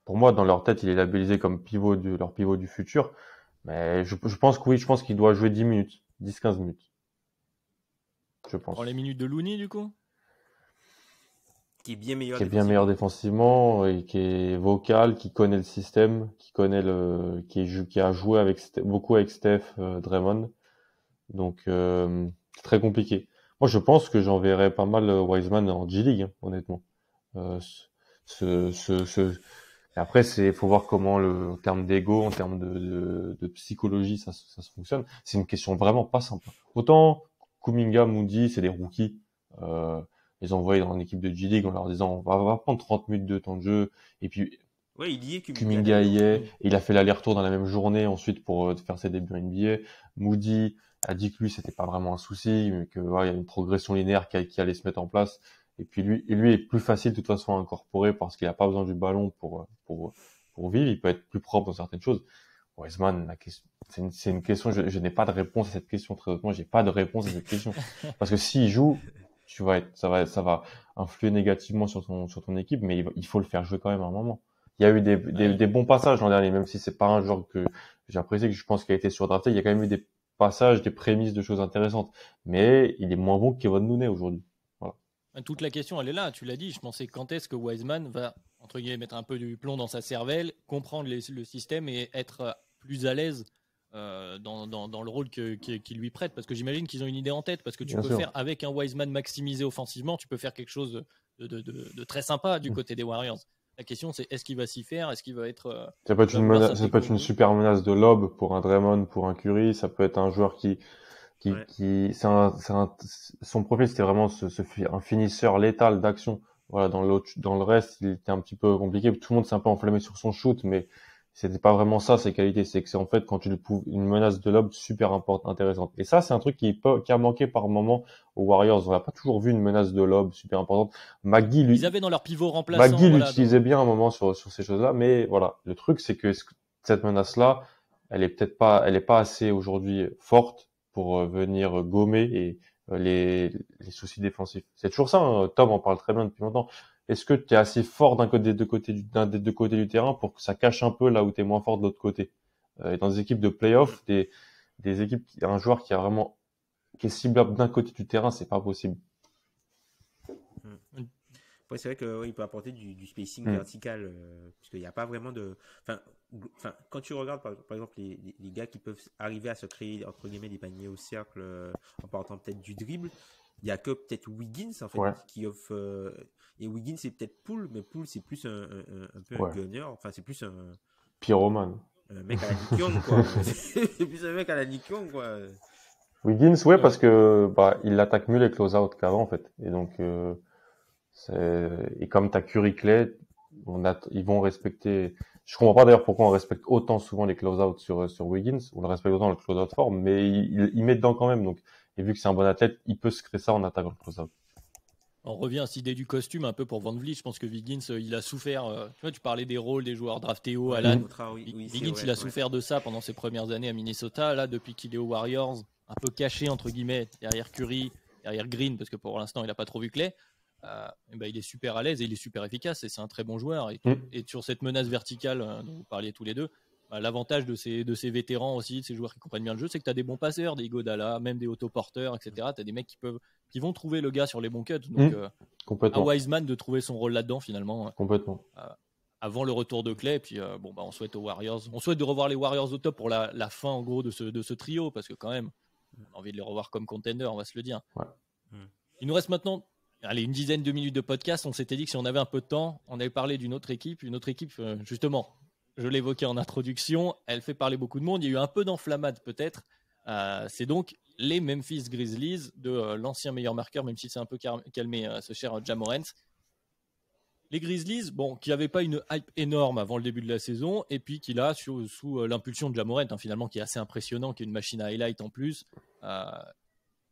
S3: pour moi, dans leur tête, il est labellisé comme leur pivot du futur. Mais je pense que oui, je pense qu'il doit jouer 10 minutes, 10-15 minutes. Je pense.
S1: Pour les minutes de Looney, du coup?
S2: Qui est bien meilleur
S3: défensivement et qui est vocal, qui connaît le système, qui a joué beaucoup avec Steph, Draymond. Donc, c'est très compliqué. Moi, je pense que j'enverrais pas mal Wiseman en G-League, honnêtement. Après, faut voir comment en termes d'ego, en termes de psychologie, ça se fonctionne. C'est une question vraiment pas simple. Autant Kuminga, Moody, c'est des rookies. Ils ont envoyé dans l'équipe de G-League en leur disant on va prendre 30 minutes de temps de jeu. Et puis,
S2: il y est,
S3: Kuminga y est. Il a fait l'aller-retour dans la même journée ensuite pour faire ses débuts en NBA. Moody a dit que lui, c'était pas vraiment un souci, mais que il y a une progression linéaire qui allait se mettre en place. Et puis lui est plus facile de toute façon à incorporer parce qu'il a pas besoin du ballon pour vivre. Il peut être plus propre dans certaines choses. Wiseman, c'est une question. Je n'ai pas de réponse à cette question. Très honnêtement, j'ai pas de réponse à cette question parce que s'il joue, ça va influer négativement sur ton équipe, mais il faut le faire jouer quand même à un moment. Il y a eu des bons passages l'an dernier, même si c'est pas un joueur que j'ai apprécié, que je pense qu'il a été surdrafté. Il y a quand même eu des passages, des prémices de choses intéressantes, mais il est moins bon que Kevon Looney aujourd'hui. Voilà.
S1: Toute la question, elle est là. Tu l'as dit. Je pensais quand est-ce que Wiseman va entre guillemets mettre un peu du plomb dans sa cervelle, comprendre le système et être plus à l'aise dans le rôle qui lui prête, parce que j'imagine qu'ils ont une idée en tête, parce que tu peux faire avec un Wiseman maximisé offensivement, tu peux faire quelque chose de très sympa du côté des Warriors. La question c'est est-ce qu'il va s'y faire, est-ce qu'il va être
S3: ça peut être une menace, ça peut être une super menace de lob pour un Draymond, pour un Curry, ça peut être un joueur son profil c'était vraiment un finisseur létal d'action. Voilà, dans le reste, il était un petit peu compliqué, tout le monde s'est un peu enflammé sur son shoot, mais c'était pas vraiment ça ses qualités, c'est que c'est en fait quand tu le pouves une menace de lob super intéressante. Et ça c'est un truc qui a manqué par moment aux Warriors. On n'a pas toujours vu une menace de lob super importante.
S1: Ils avaient dans leur pivot remplaçant.
S3: Magui l'utilisait bien un moment sur ces choses-là, mais voilà, le truc c'est que cette menace-là, elle est pas assez aujourd'hui forte pour venir gommer et les soucis défensifs. C'est toujours ça, hein. Tom en parle très bien depuis longtemps. Est-ce que tu es assez fort d'un des deux côtés du terrain pour que ça cache un peu là où tu es moins fort de l'autre côté? Et dans des équipes de play-off, des équipes, un joueur qui est ciblable d'un côté du terrain, c'est pas possible.
S2: Ouais, c'est vrai qu'il peut apporter du spacing vertical, puisqu'il n'y a pas vraiment de... Enfin, quand tu regardes, par exemple, les gars qui peuvent arriver à se créer, entre guillemets, des paniers au cercle en partant peut-être du dribble, il n'y a que peut-être Wiggins, en fait, qui offre... et Wiggins, c'est peut-être Poole, mais Poole, c'est plus un peu un gunner. Enfin, c'est plus un...
S3: Pyromane.
S2: Un mec à la Nick Young, quoi. C'est plus un mec à la Nick Young, quoi.
S3: Wiggins, parce que il attaque mieux les close-out qu'avant, en fait. Et donc... et comme t'as Curry Clay, ils vont respecter. Je comprends pas d'ailleurs pourquoi on respecte autant souvent les close-out sur Wiggins. On le respecte autant le close-out fort, mais il met dedans quand même. Donc, et vu que c'est un bon athlète, il peut se créer ça en attaquant le close-out.
S1: On revient à cette idée du costume un peu pour Van Vliet. Je pense que Wiggins, il a souffert. Tu vois, tu parlais des rôles des joueurs draftés haut, Alan. Wiggins, il a souffert de ça pendant ses premières années à Minnesota. Là, depuis qu'il est aux Warriors, un peu caché, entre guillemets, derrière Curry, derrière Green, parce que pour l'instant, il n'a pas trop vu Clay. Il est super à l'aise et il est super efficace. Et c'est un très bon joueur. Et sur cette menace verticale dont vous parliez tous les deux, l'avantage de ces vétérans aussi, de ces joueurs qui comprennent bien le jeu, c'est que tu as des bons passeurs, des Iguodala, même des autoporteurs, etc. Tu as des mecs qui vont trouver le gars sur les bons cuts. Donc, à Wiseman de trouver son rôle là-dedans, finalement.
S3: Complètement.
S1: Avant le retour de Clay. Et puis, on souhaite aux Warriors. On souhaite de revoir les Warriors au top pour la fin, en gros, de ce trio. Parce que, quand même, on a envie de les revoir comme contender, on va se le dire.
S3: Ouais.
S1: Il nous reste maintenant une dizaine de minutes de podcast. On s'était dit que si on avait un peu de temps, on allait parler d'une autre équipe. Une autre équipe, justement. Je l'évoquais en introduction, elle fait parler beaucoup de monde. Il y a eu un peu d'enflammade peut-être. C'est donc les Memphis Grizzlies de l'ancien meilleur marqueur, même si c'est un peu calmé ce cher Ja Morant. Les Grizzlies, qui n'avaient pas une hype énorme avant le début de la saison, et puis qui là, sous l'impulsion de Ja Morant, finalement, qui est assez impressionnant, qui est une machine à highlight en plus,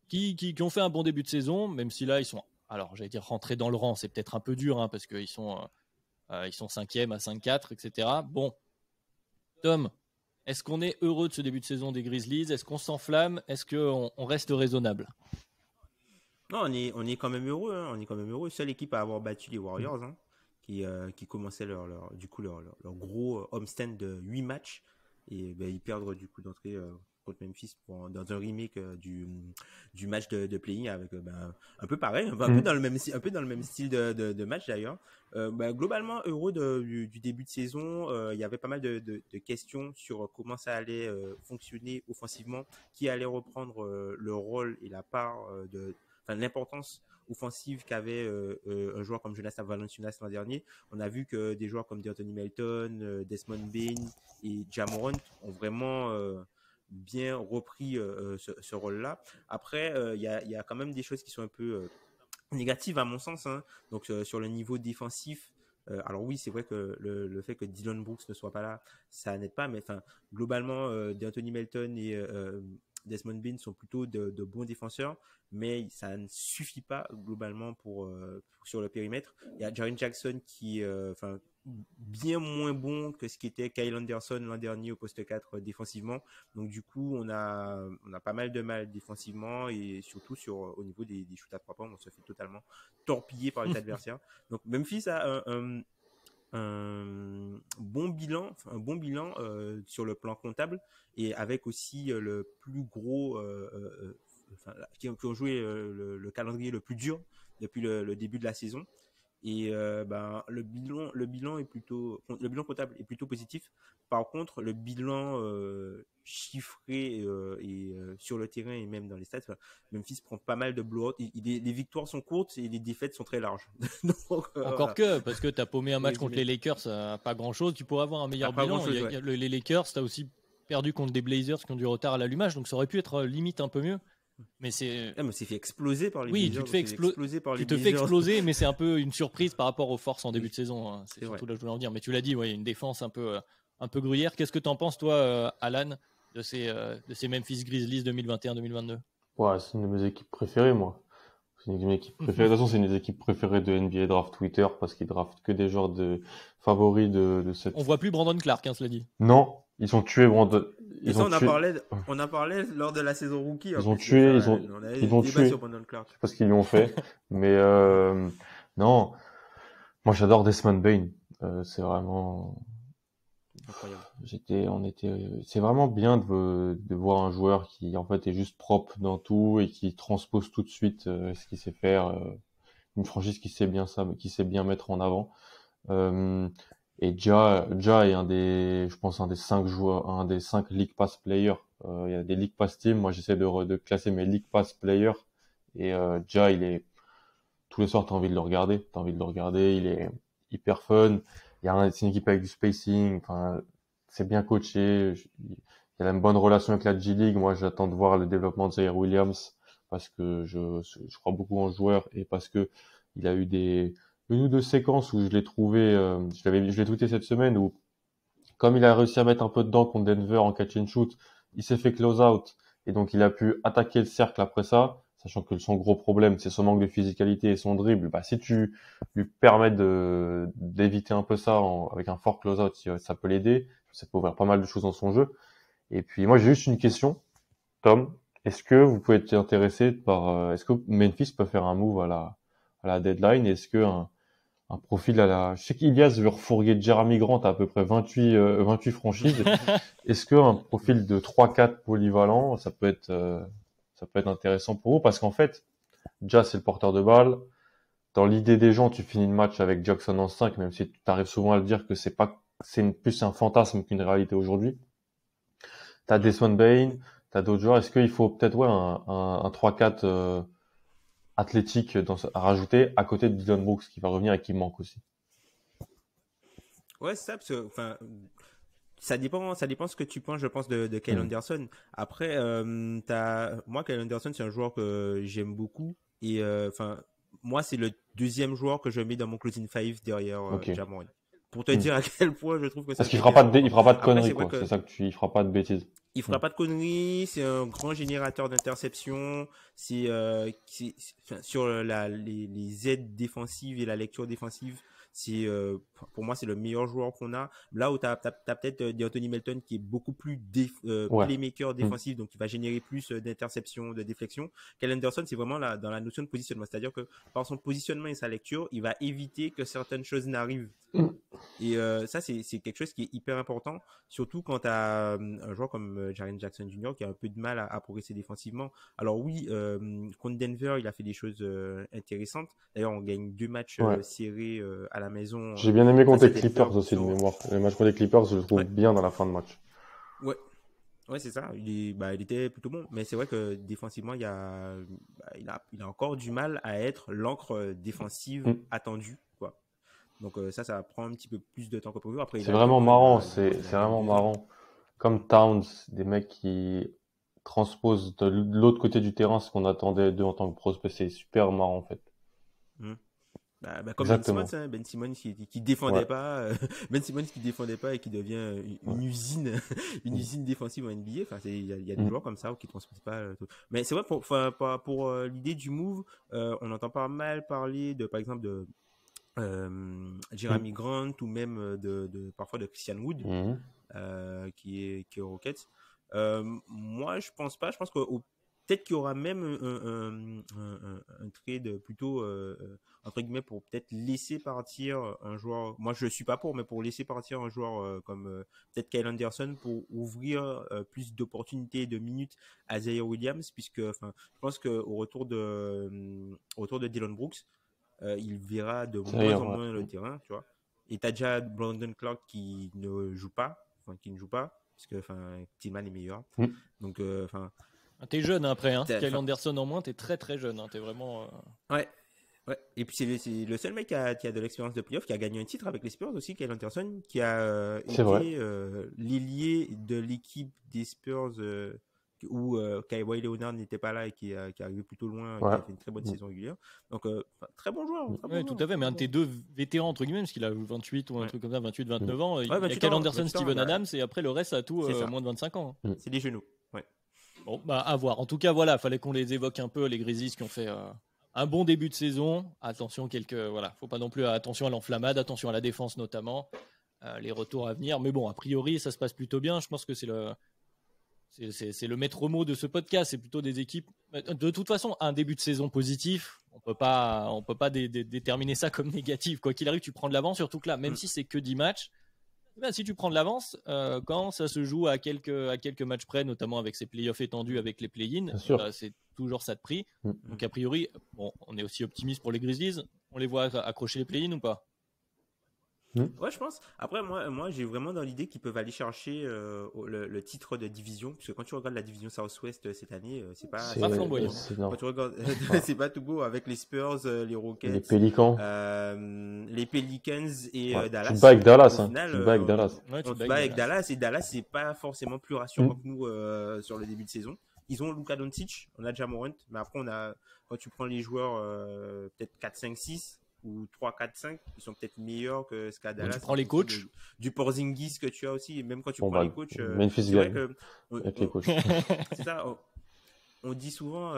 S1: qui ont fait un bon début de saison, même si là, ils sont, alors j'allais dire rentrés dans le rang, c'est peut-être un peu dur, parce qu'ils sont 5e à 5-4, etc. Bon, Tom, est-ce qu'on est heureux de ce début de saison des Grizzlies? Est-ce qu'on s'enflamme? Est-ce qu'on reste raisonnable?
S2: Non, on est quand même heureux. On est quand même heureux. Seule équipe à avoir battu les Warriors, qui commençaient leur gros homestand de 8 matchs. Et ils perdent du coup d'entrée contre Memphis dans un remake du match de play-in avec un peu pareil, un peu dans le même style de match d'ailleurs. Globalement heureux du début de saison. Il y avait pas mal de questions sur comment ça allait fonctionner offensivement, qui allait reprendre le rôle et la part l'importance offensive qu'avait un joueur comme Jonas Valanciunas l'an dernier. On a vu que des joueurs comme D'Anthony Melton, Desmond Bane et Ja Morant ont vraiment bien repris ce rôle-là. Après, il y a quand même des choses qui sont un peu négatives à mon sens. Donc sur le niveau défensif, alors oui, c'est vrai que le fait que Dillon Brooks ne soit pas là, ça n'aide pas, mais globalement, D'Anthony Melton et Desmond Bane sont plutôt de bons défenseurs, mais ça ne suffit pas globalement pour sur le périmètre. Il y a Jaren Jackson qui bien moins bon que ce qu'était Kyle Anderson l'an dernier au poste 4 défensivement. Donc du coup, on a pas mal de mal défensivement et surtout au niveau des shoots à 3 points, on se fait totalement torpiller par les adversaires. Donc Memphis a un bon bilan sur le plan comptable et avec aussi le plus gros qui ont joué le calendrier le plus dur depuis le début de la saison. Et le bilan comptable est plutôt positif. Par contre, le bilan chiffré et sur le terrain et même dans les stats, Memphis prend pas mal de blowout. Les victoires sont courtes et les défaites sont très larges. Donc,
S1: encore parce que tu as paumé un match contre les Lakers, pas grand-chose. Tu pourrais avoir un meilleur bilan. Les Lakers, tu as aussi perdu contre des Blazers qui ont du retard à l'allumage, donc ça aurait pu être limite un peu mieux. Mais c'est.
S2: On s'est fait exploser par les
S1: Blazers.
S2: Oui,
S1: tu te fais exploser, mais c'est un peu une surprise par rapport aux forces en début de saison. C'est surtout là que je voulais en dire. Mais tu l'as dit, une défense un peu gruyère. Qu'est-ce que tu en penses, toi, Alan, de ces Memphis Grizzlies 2021-2022?
S3: Ouais, c'est une de mes équipes préférées, moi. C'est une de mes équipes préférées. De toute façon, c'est une des équipes préférées de NBA Draft Twitter parce qu'ils draftent que des joueurs favoris de cette.
S1: On voit plus Brandon Clark, cela dit.
S3: Non, ils ont tué Brandon.
S2: On a parlé lors de la saison rookie.
S3: Ils ont tué. Je sais pas ce qu'ils lui ont fait, mais non. Moi, j'adore Desmond Bane. C'est vraiment
S2: incroyable.
S3: C'est vraiment bien de voir un joueur qui en fait est juste propre dans tout et qui transpose tout de suite ce qu'il sait faire. Une franchise qui sait bien mettre en avant. Et Ja est un des 5 joueurs, un des 5 League Pass players. Il y a des League Pass teams. Moi, j'essaie de classer mes League Pass players. Et Ja, tous les soirs, t'as envie de le regarder. Il est hyper fun. C'est une équipe avec du spacing. C'est bien coaché. Il y a une bonne relation avec la G-League. Moi, j'attends de voir le développement de Zaire Williams parce que je crois beaucoup en ce joueur et parce que il a eu une ou deux séquences où je l'ai trouvé, je l'ai tweeté cette semaine où, comme il a réussi à mettre un peu dedans contre Denver en catch and shoot, il s'est fait close out et donc il a pu attaquer le cercle après ça. sachant que son gros problème, c'est son manque de physicalité et son dribble. Bah, si tu lui permets d'éviter un peu ça avec un fort close-out, ça peut l'aider. Ça peut ouvrir pas mal de choses dans son jeu. Et puis, moi, j'ai juste une question. Tom, est-ce que vous pouvez être intéressé est-ce que Memphis peut faire un move à la deadline? Est-ce que un profil je sais qu'Ilias veut refourguer Jeremy Grant à peu près 28 franchises. Est-ce que un profil de 3-4 polyvalent, ça peut être intéressant pour vous? Parce qu'en fait, Ja, c'est le porteur de balle. Dans l'idée des gens, tu finis le match avec Jackson en 5, même si tu arrives souvent à le dire que plus un fantasme qu'une réalité aujourd'hui. T'as Desmond Bane, t'as d'autres joueurs. Est-ce qu'il faut peut-être, un 3-4, athlétique à rajouter à côté de Dillon Brooks qui va revenir et qui manque aussi?
S2: Ouais, c'est ça, parce que, ça dépend ce que tu penses, je pense, de Kyle Anderson. Après, moi, Kyle Anderson, c'est un joueur que j'aime beaucoup. Et, moi, c'est le deuxième joueur que je mets dans mon closing five derrière Ja Morant. Pour te dire à quel point je trouve que
S3: parce qu'il fera pas de conneries, quoi. C'est ça il fera pas de bêtises.
S2: Il fera pas de conneries, c'est un grand générateur d'interceptions, c'est sur les aides défensives et la lecture défensive, c'est pour moi c'est le meilleur joueur qu'on a. Là où t'as peut-être D'Anthony Melton qui est beaucoup plus playmaker défensif, donc qui va générer plus d'interceptions, de déflexions. Kyle Anderson, c'est vraiment dans la notion de positionnement, c'est-à-dire que par son positionnement et sa lecture, il va éviter que certaines choses n'arrivent. Et ça, c'est quelque chose qui est hyper important, surtout quand tu as un joueur comme Jaren Jackson Jr. qui a un peu de mal à progresser défensivement. Alors oui, contre Denver, il a fait des choses intéressantes. D'ailleurs, on gagne 2 matchs serrés à la maison.
S3: J'ai bien aimé contre les Clippers aussi, de mémoire. Le match contre les Clippers, je le trouve bien dans la fin de match.
S2: Ouais, c'est ça. Il était plutôt bon. Mais c'est vrai que défensivement, il a encore du mal à être l'encre défensive attendue, quoi. Donc ça prend un petit peu plus de temps que prévu. Après,
S3: c'est vraiment marrant, c'est vraiment marrant. Comme Towns, des mecs qui transposent de l'autre côté du terrain ce qu'on attendait d'eux en tant que prospect, c'est super marrant en fait.
S2: Comme Ben Simmons qui défendait pas, Ben Simmons qui défendait pas et qui devient une usine, une usine défensive en NBA. Enfin, il y a des joueurs comme ça qui transposent pas. Mais c'est vrai pour l'idée du move, on entend pas mal parler de, par exemple, de Jeremy Grant ou même parfois de Christian Wood qui est aux Rockets. Moi, je pense pas. Je pense que peut-être qu'il y aura même un trade plutôt entre guillemets pour peut-être laisser partir un joueur. Moi, je suis pas pour, mais pour laisser partir un joueur comme peut-être Kyle Anderson pour ouvrir plus d'opportunités et de minutes à Zaire Williams, puisque je pense que au retour de Dillon Brooks, il verra de moins en moins le terrain, tu vois. Et t'as déjà Brandon Clark qui ne joue pas, parce que Tillman est meilleur. Donc
S1: t'es jeune après, hein. Kyle Anderson en moins, t'es très très jeune, hein. T'es vraiment.
S2: Ouais. Et puis c'est le seul mec qui a de l'expérience de playoff, qui a gagné un titre avec les Spurs aussi, Kyle Anderson, qui a été l'ailier de l'équipe des Spurs où Kawhi Leonard n'était pas là et qui est arrivé plutôt loin, qui a fait une très bonne saison régulière. Donc très bon joueur.
S1: Tout à fait, mais un de tes deux vétérans entre guillemets, parce qu'il a 28 ou un truc comme ça, 28-29 ans. Il y a Kyle Anderson, Steven Adams, et après le reste à tout moins de 25 ans.
S2: C'est des genoux.
S1: Bon, à voir. En tout cas, voilà, fallait qu'on les évoque un peu, les Grizzlies qui ont fait un bon début de saison. Attention, faut pas non plus attention à l'enflammade, attention à la défense notamment, les retours à venir. Mais bon, a priori, ça se passe plutôt bien. Je pense que c'est le maître mot de ce podcast. C'est plutôt des équipes. De toute façon, un début de saison positif, on peut pas déterminer ça comme négatif. Quoi qu'il arrive, tu prends de l'avance, surtout que là, même si c'est que 10 matchs. Si tu prends de l'avance, quand ça se joue à quelques matchs près, notamment avec ces playoffs étendus avec les play-in, c'est toujours ça de prix. Donc a priori, on est aussi optimiste pour les Grizzlies. On les voit accrocher les play-in ou pas?
S2: Ouais, je pense. Après, moi, j'ai vraiment dans l'idée qu'ils peuvent aller chercher le titre de division, parce que quand tu regardes la division Southwest cette année, c'est pas
S1: flamboyant.
S2: Quand tu regardes, c'est pas tout beau avec les Spurs, les Rockets,
S3: les Pelicans,
S2: et Dallas.
S3: Tu te bats avec Dallas,
S2: Au final,
S3: tu te bats avec Dallas.
S2: On se bat avec Dallas, et Dallas, c'est pas forcément plus rassurant que nous sur le début de saison. Ils ont Luka Doncic, on a Ja Morant, mais après quand tu prends les joueurs peut-être 4, 5, 6 ou 3, 4, 5, ils sont peut-être meilleurs que ce qu'a Dallas.
S1: Tu prends les coachs
S2: du Porzingis que tu as aussi, et même quand tu prends les coachs,
S3: Memphis
S2: c'est vrai
S3: avec les coachs.
S2: c'est ça. on dit souvent,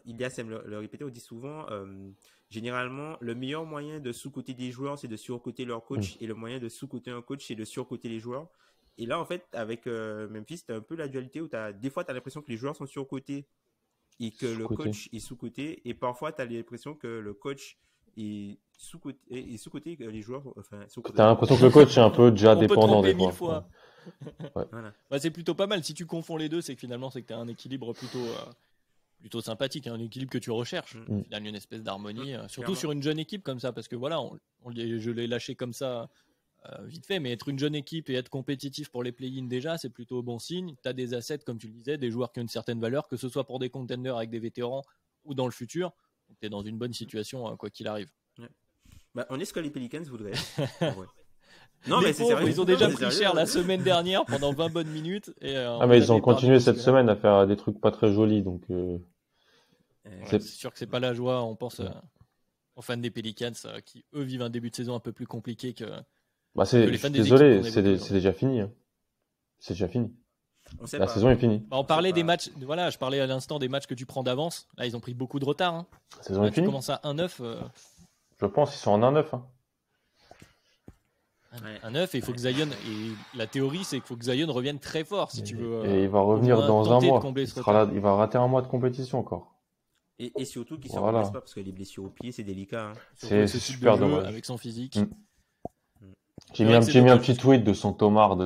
S2: Ilias aime le répéter, on dit souvent, généralement, le meilleur moyen de sous-coter des joueurs, c'est de surcoter leur coach, et le moyen de sous-coter un coach, c'est de surcoter les joueurs. Et là, en fait, avec Memphis, t'as un peu la dualité où des fois, t'as l'impression que les joueurs sont surcotés et que le coach est sous-coté, et parfois, t'as l'impression que le coach est sous-coté et sous-coté que les joueurs,
S3: t'as l'impression que le coach est un peu déjà dépendant des
S1: mille fois.
S3: Ouais.
S2: Voilà.
S1: Bah, c'est plutôt pas mal. Si tu confonds les deux, c'est que finalement, c'est que tu as un équilibre plutôt sympathique, un équilibre que tu recherches. Finalement, une espèce d'harmonie, surtout sur une jeune équipe comme ça, parce que voilà, je l'ai lâché comme ça vite fait, mais être une jeune équipe et être compétitif pour les play-in déjà, c'est plutôt bon signe. Tu as des assets, comme tu le disais, des joueurs qui ont une certaine valeur, que ce soit pour des contenders avec des vétérans ou dans le futur. Donc, tu es dans une bonne situation, quoi qu'il arrive.
S2: Ouais. Bah, on est ce que les Pelicans voudraient. Ouais.
S1: Non, mais c'est sérieux. Ils ont déjà pris cher la semaine dernière pendant 20 bonnes minutes.
S3: Mais ils ont continué cette semaine à faire des trucs pas très jolis. Donc,
S1: c'est sûr que c'est pas la joie. On pense aux fans des Pelicans qui, eux, vivent un début de saison un peu plus compliqué que.
S3: Les fans désolé, c'est déjà fini. Hein. C'est déjà fini. La saison est finie.
S1: On parlait des matchs. Voilà, je parlais à l'instant des matchs que tu prends d'avance. Là, ils ont pris beaucoup de retard. Hein.
S3: La saison est finie.
S1: Tu commences à 1-9.
S3: Je pense qu'ils sont en 1-9. Hein.
S1: 1-9 et il faut que Zion, et la théorie c'est qu'il faut que Zion revienne très fort si tu veux.
S3: Et il va revenir dans un mois. Il va rater un mois de compétition encore.
S2: Et surtout qu'il ne se reblesse pas parce que les blessures au pied c'est délicat. Hein.
S3: C'est super dommage.
S1: Avec son physique.
S3: J'ai mis un petit tweet de son Tomard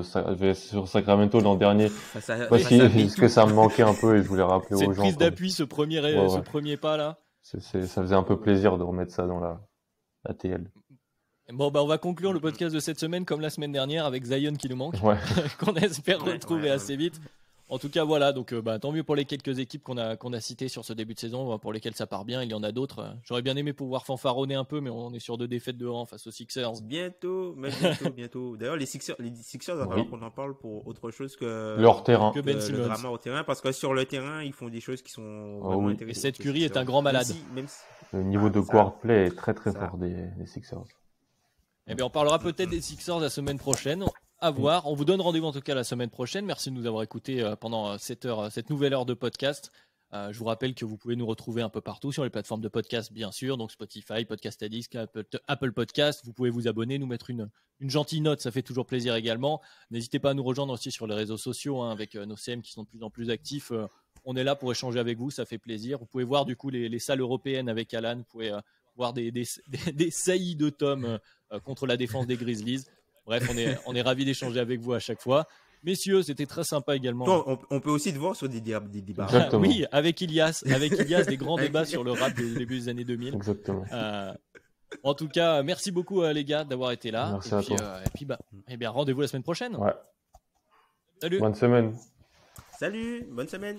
S3: sur Sacramento l'an dernier parce que ça me manquait un peu et je voulais rappeler aux gens.
S1: Cette prise d'appui, ce premier pas là.
S3: Ça faisait un peu plaisir de remettre ça dans la TL.
S1: Bon, on va conclure le podcast de cette semaine comme la semaine dernière avec Zion qui nous manque, qu'on espère retrouver assez vite. En tout cas, voilà, donc tant mieux pour les quelques équipes qu'on a citées sur ce début de saison, pour lesquelles ça part bien. Il y en a d'autres. J'aurais bien aimé pouvoir fanfaronner un peu, mais on est sur 2 défaites de rang face aux Sixers.
S2: Bientôt. D'ailleurs, les Sixers, il va falloir qu'on en parle pour autre chose que
S3: leur terrain,
S1: que Ben Simmons.
S2: Le drama au terrain, parce que sur le terrain, ils font des choses qui sont vraiment intéressantes.
S1: Et Seth Curry est un grand malade.
S3: Le niveau de guard play est très très fort des Sixers.
S1: Eh bien, on parlera peut-être des Sixers la semaine prochaine. À voir. On vous donne rendez-vous en tout cas la semaine prochaine. Merci de nous avoir écoutés pendant cette nouvelle heure de podcast. Je vous rappelle que vous pouvez nous retrouver un peu partout sur les plateformes de podcast, bien sûr. Donc Spotify, Podcast Addict, Apple Podcast. Vous pouvez vous abonner, nous mettre une gentille note. Ça fait toujours plaisir également. N'hésitez pas à nous rejoindre aussi sur les réseaux sociaux avec nos CM qui sont de plus en plus actifs. On est là pour échanger avec vous. Ça fait plaisir. Vous pouvez voir du coup les salles européennes avec Alan. Vous pouvez voir des saillies de Tom contre la défense des Grizzlies. Bref, on est ravis d'échanger avec vous à chaque fois. Messieurs, c'était très sympa également.
S2: On peut aussi te voir sur des débats.
S1: Oui, avec Ilias, des grands débats sur le rap des début des années 2000.
S3: Exactement.
S1: En tout cas, merci beaucoup les gars d'avoir été là.
S3: Merci à toi.
S1: Et puis, rendez-vous la semaine prochaine.
S3: Ouais.
S1: Salut.
S3: Bonne semaine.
S2: Salut, bonne semaine.